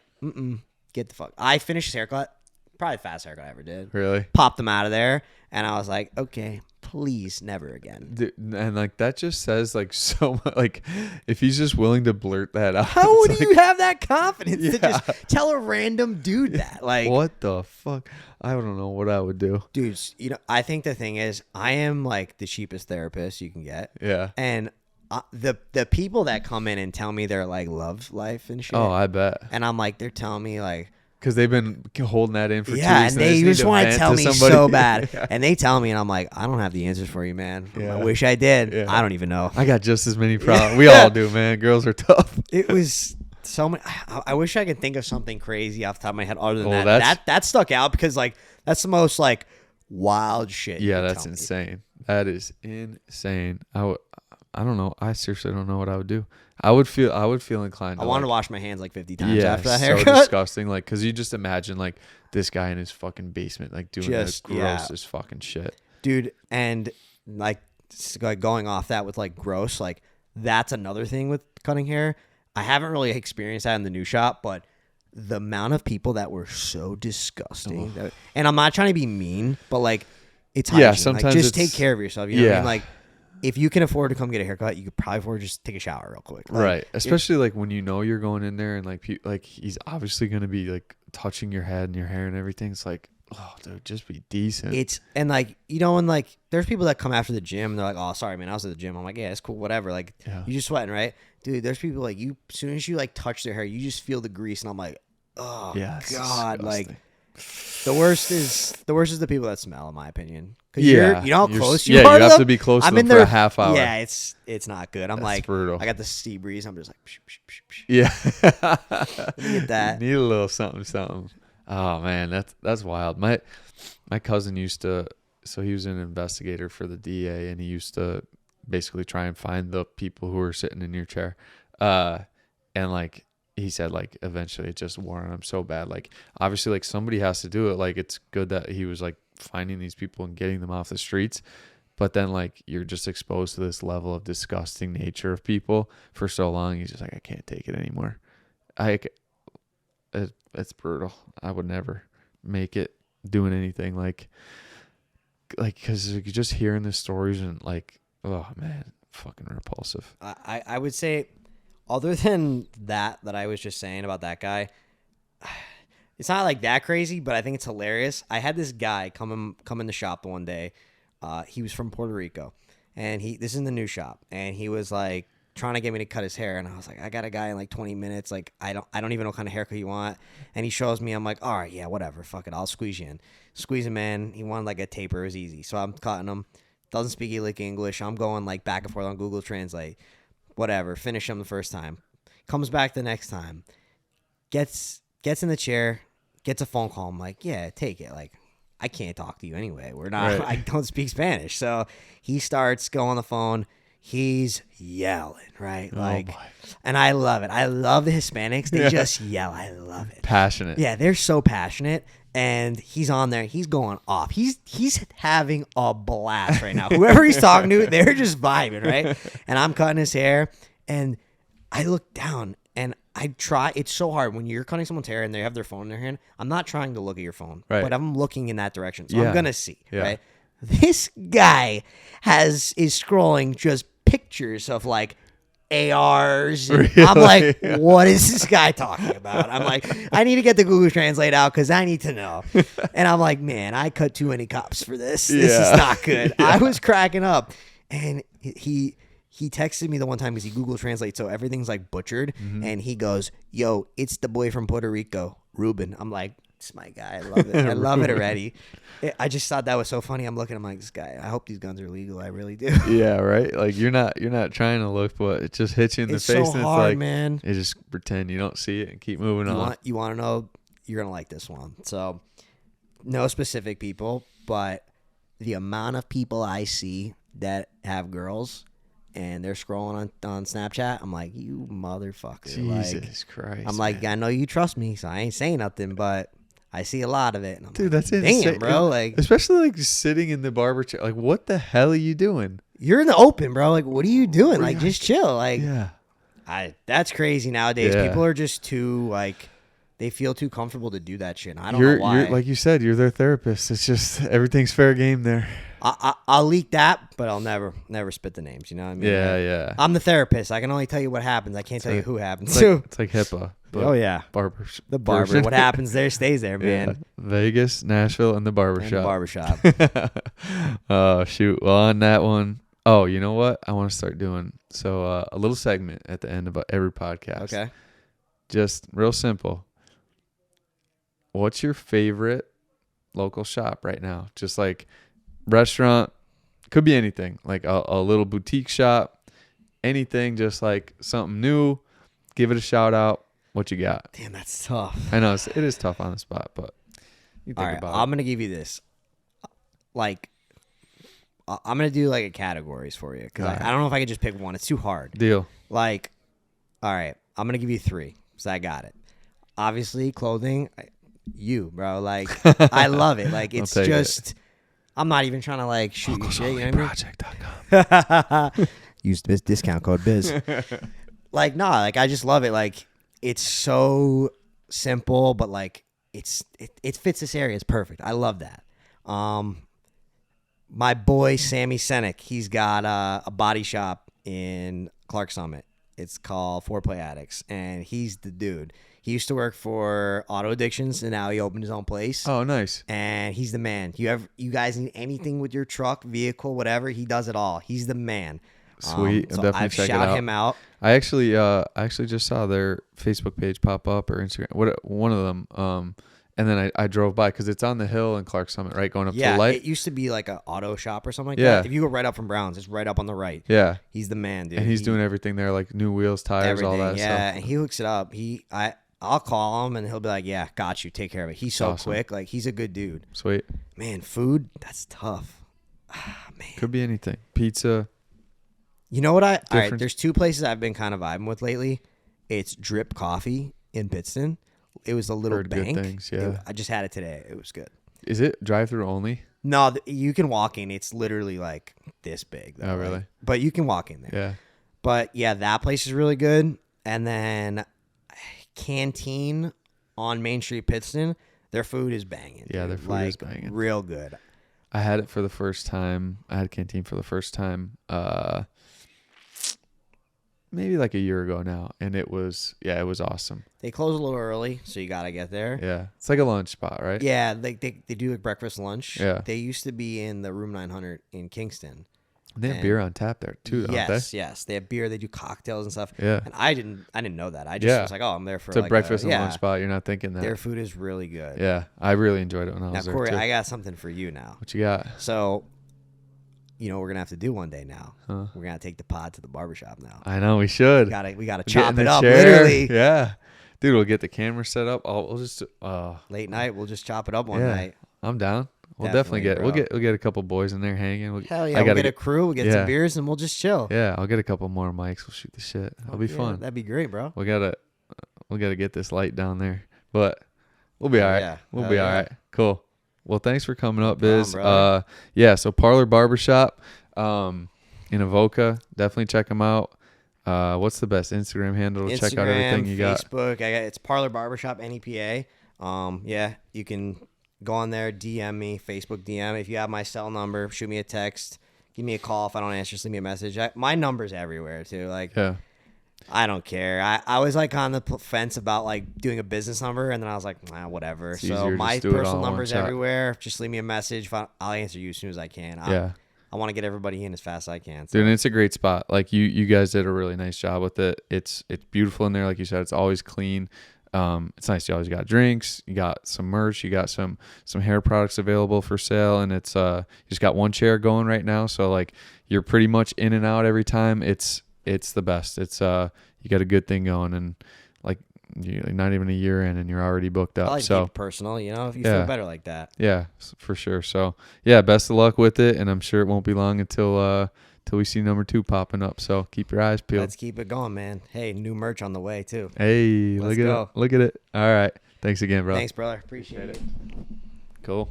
get the fuck. I finished his haircut. Probably the fastest haircut I ever did. Really? Popped him out of there, and I was like, okay, please, never again. Dude, and like that just says like so much. Like if he's just willing to blurt that out, how would you have that confidence to just tell a random dude that? Like, what the fuck? I don't know what I would do. Dudes, I think the thing is, I am like the cheapest therapist you can get. Yeah. And the people that come in and tell me their like love life and shit. Oh, I bet. And I'm like, they're telling me like, because they've been holding that in for 2 weeks. And they just want to tell me somebody. so bad. Yeah. And they tell me, and I'm like, I don't have the answers for you, man. Yeah. I wish I did. Yeah. I don't even know. I got just as many problems. We all do, man. Girls are tough. It was so many. I wish I could think of something crazy off the top of my head other than that. That stuck out because like that's the most like wild shit. Yeah, that's insane. That is insane. I don't know. I seriously don't know what I would do. I would feel inclined. I want to wash my hands like 50 times after that haircut. So disgusting. Like, cause you just imagine like this guy in his fucking basement, like doing the grossest fucking shit, dude. And like going off that with like gross, like that's another thing with cutting hair. I haven't really experienced that in the new shop, but the amount of people that were so disgusting. And I'm not trying to be mean, but like it's hygiene. Sometimes like, just take care of yourself. You know what I mean? Like. if you can afford to come get a haircut, you could probably afford to just take a shower real quick. Like, right. Especially like when you know you're going in there and like he's obviously going to be like touching your head and your hair and everything. It's like, oh, dude, just be decent. And like, you know, and like there's people that come after the gym and they're like, oh, sorry, man, I was at the gym. I'm like, yeah, it's cool, whatever. Like, you just sweating, right? Dude, there's people like you, as soon as you like touch their hair, you just feel the grease. And I'm like, oh, God. Like, the worst is the people that smell, in my opinion. Yeah, you know how close you are. You have to be close to them for a half hour. Yeah, it's not good. I'm like, brutal. I got the sea breeze. I'm just like, psh, psh, psh, psh. Yeah. Let me get that. You need a little something. Oh man, that's wild. My cousin used to, so he was an investigator for the DA, and he used to basically try and find the people who were sitting in your chair, and like he said, like eventually it just wore on him so bad. Like obviously, like somebody has to do it. Like it's good that he was like finding these people and getting them off the streets, but then like you're just exposed to this level of disgusting nature of people for so long. He's just like, I can't take it anymore. It's brutal. I would never make it doing anything like because you're just hearing the stories and like, oh man, fucking repulsive. I would say, other than that I was just saying about that guy, it's not like that crazy, but I think it's hilarious. I had this guy come in the shop one day. He was from Puerto Rico, and this is in the new shop, and he was like trying to get me to cut his hair, and I was like, I got a guy in like 20 minutes. Like I don't even know what kind of haircut you want. And he shows me. I'm like, all right, yeah, whatever, fuck it, I'll squeeze you in. Squeeze him in. He wanted like a taper. It was easy, so I'm cutting him. Doesn't speak like English. I'm going like back and forth on Google Translate. Whatever. Finish him the first time. Comes back the next time. Gets in the chair. Gets a phone call. I'm like, yeah, take it. Like, I can't talk to you anyway. We're not. Right. I don't speak Spanish. So he starts going on the phone. He's yelling, right? Like, and I love it. I love the Hispanics. They just yell. I love it. Passionate. Yeah, they're so passionate. And he's on there. He's going off. He's having a blast right now. Whoever he's talking to, they're just vibing, right? And I'm cutting his hair, and I look down, and I try. It's so hard when you're cutting someone's hair and they have their phone in their hand. I'm not trying to look at your phone, but I'm looking in that direction, so I'm gonna see. Right? This guy is scrolling just pictures of like ARs. Really? I'm like, what is this guy talking about? I'm like, I need to get the Google Translate out because I need to know. And I'm like, man, I cut too many cops for this. This is not good. I was cracking up. And he texted me the one time because he Google Translate, so everything's like butchered. Mm-hmm. And he goes, yo, it's the boy from Puerto Rico, Ruben. I'm like, it's my guy. I love it. I love it already. I just thought that was so funny. I'm looking. I'm like, this guy. I hope these guns are legal. I really do. Yeah, right. Like you're not trying to look, but it just hits you in the face. So and hard, it's like, man. You just pretend you don't see it and keep moving on. You want to know? You're gonna like this one. So, no specific people, but the amount of people I see that have girls and they're scrolling on Snapchat, I'm like, you motherfucker. Jesus Christ. I'm like, I know you trust me, so I ain't saying nothing, but I see a lot of it. And I'm dude, like, that's insane. Damn, bro. Like, especially like sitting in the barber chair. Like, what the hell are you doing? You're in the open, bro. Like, what are you doing? Like, just chill. Like, that's crazy nowadays. Yeah. People are just too, like, they feel too comfortable to do that shit. And I don't know why. Like you said, you're their therapist. It's just everything's fair game there. I'll leak that, but I'll never spit the names. You know what I mean? Yeah, like, yeah. I'm the therapist. I can only tell you what happens. I can't tell you who happens to. It's like HIPAA. Oh, yeah. The barber. What happens there stays there, man. Yeah. Vegas, Nashville, and the barbershop. Oh, shoot. Well, on that one. Oh, you know what? I want to start doing a little segment at the end of every podcast. Okay. Just real simple. What's your favorite local shop right now? Just like restaurant, could be anything. Like a little boutique shop, anything. Just like something new. Give it a shout out. What you got? Damn, that's tough. I know it is tough on the spot, but you think about it. I'm gonna give you this. Like, I'm gonna do like a categories for you because I don't know if I could just pick one. It's too hard. Deal. Like, all right, I'm gonna give you 3 because I got it. Obviously, clothing. You, bro. Like, I love it. Like, it's just. I'm not even trying to like shoot you shit. You know what I mean? Use this discount code Biz. Like, nah. Like, I just love it. Like, it's so simple, but like it fits this area. It's perfect. I love that. My boy Sammy Senek, he's got a body shop in Clark Summit. It's called Foreplay Addicts, and he's the dude. He used to work for Auto Addictions, and now he opened his own place. Oh, nice. And he's the man. You guys need anything with your truck, vehicle, whatever, he does it all. He's the man. Sweet. So Definitely I've check it shout out. him out. I actually just saw their Facebook page pop up or Instagram. One of them. And then I drove by because it's on the hill in Clark Summit, right, going up to the light. It used to be like an auto shop or something like Yeah. that. If you go right up from Brown's, it's right up on the right. Yeah. He's the man, dude. And he's doing everything there, like new wheels, tires, all that Yeah, stuff. and he hooks it up. I'll call him and he'll be like, "Yeah, got you. Take care of it." He's so awesome. quick. Like, he's a good dude. Sweet. Man, food, that's tough. Man. Could be anything. Pizza. You know what all right, Different. there's two places I've been kind of vibing with lately. It's Drip Coffee in Pittston. It was a little Heard good bank. things, yeah. I just had it today. It was good. Is it drive-through only? No, you can walk in. It's literally like this big. Though, Oh, really? But you can walk in there. Yeah. But yeah, that place is really good. And then Canteen on Main Street, Pittston, their food is banging. Yeah, dude. their food like, is banging. real good. I had it for the first time. I had Canteen for the first time maybe like a year ago now, and it was awesome. They close a little early, so you gotta get there. Yeah. It's like a lunch spot, right? Yeah, they do like breakfast, lunch. Yeah. They used to be in the Room 900 in Kingston. They have beer on tap there too, don't Yes. They have beer. They do cocktails and stuff. Yeah. And I didn't know that. I just was like, oh, I'm there for It's a like breakfast and lunch spot. You're not thinking that. Their food is really good. Yeah. I really enjoyed it when I Now, was there Cory, too. I got something for you now. What you got? So, you know what we're gonna have to do one day now. Huh? We're gonna take the pod to the barbershop now. I know we should. We gotta Get chop in it the up, chair. literally. Yeah. Dude, we'll get the camera set up. We'll just Late night, we'll just chop it up one yeah. night. I'm down. We'll Definitely, definitely bro. we'll get a couple boys in there hanging. Hell yeah, we'll get a crew, we'll get some beers, and we'll just chill. Yeah, I'll get a couple more mics. We'll shoot the shit. It'll be fun. That'd be great, bro. We gotta get this light down there, but we'll be all right. yeah. We'll Hell be all yeah. right. Cool. Well, thanks for coming up, Biz. problem, So Parlor Barbershop, in Avoca. Definitely check them out. What's the best Instagram handle to check out everything you got? Facebook, it's Parlor Barbershop NEPA. Yeah, you can go on there, DM me, Facebook DM. If you have my cell number, shoot me a text, give me a call. If I don't answer, send me a message. My number's everywhere too. Like, Yeah. I don't care. I was like on the fence about like doing a business number, and then I was like, whatever. It's So easier, my just do it all personal in one number's shot. everywhere. Just leave me a message. I'll answer you as soon as I can. Yeah. I want to get everybody in as fast as I can. So. Dude, and it's a great spot. Like you guys did a really nice job with it. It's beautiful in there. Like you said, it's always clean. It's nice. You always got drinks. You got some merch. You got some hair products available for sale, and it's you just got one chair going right now. So like you're pretty much in and out every time. It's the best. It's you got a good thing going, and like you're not even a year in, and you're already booked up. I like to So keep it personal, if you Yeah. feel better like that. yeah, for sure. So yeah, best of luck with it, and I'm sure it won't be long until we see number 2 popping up. So keep your eyes peeled. Let's keep it going, man. Hey, new merch on the way too. Hey, Let's look at go. it. Look at it. All right. Thanks again, bro. Thanks, brother. Appreciate it. Cool.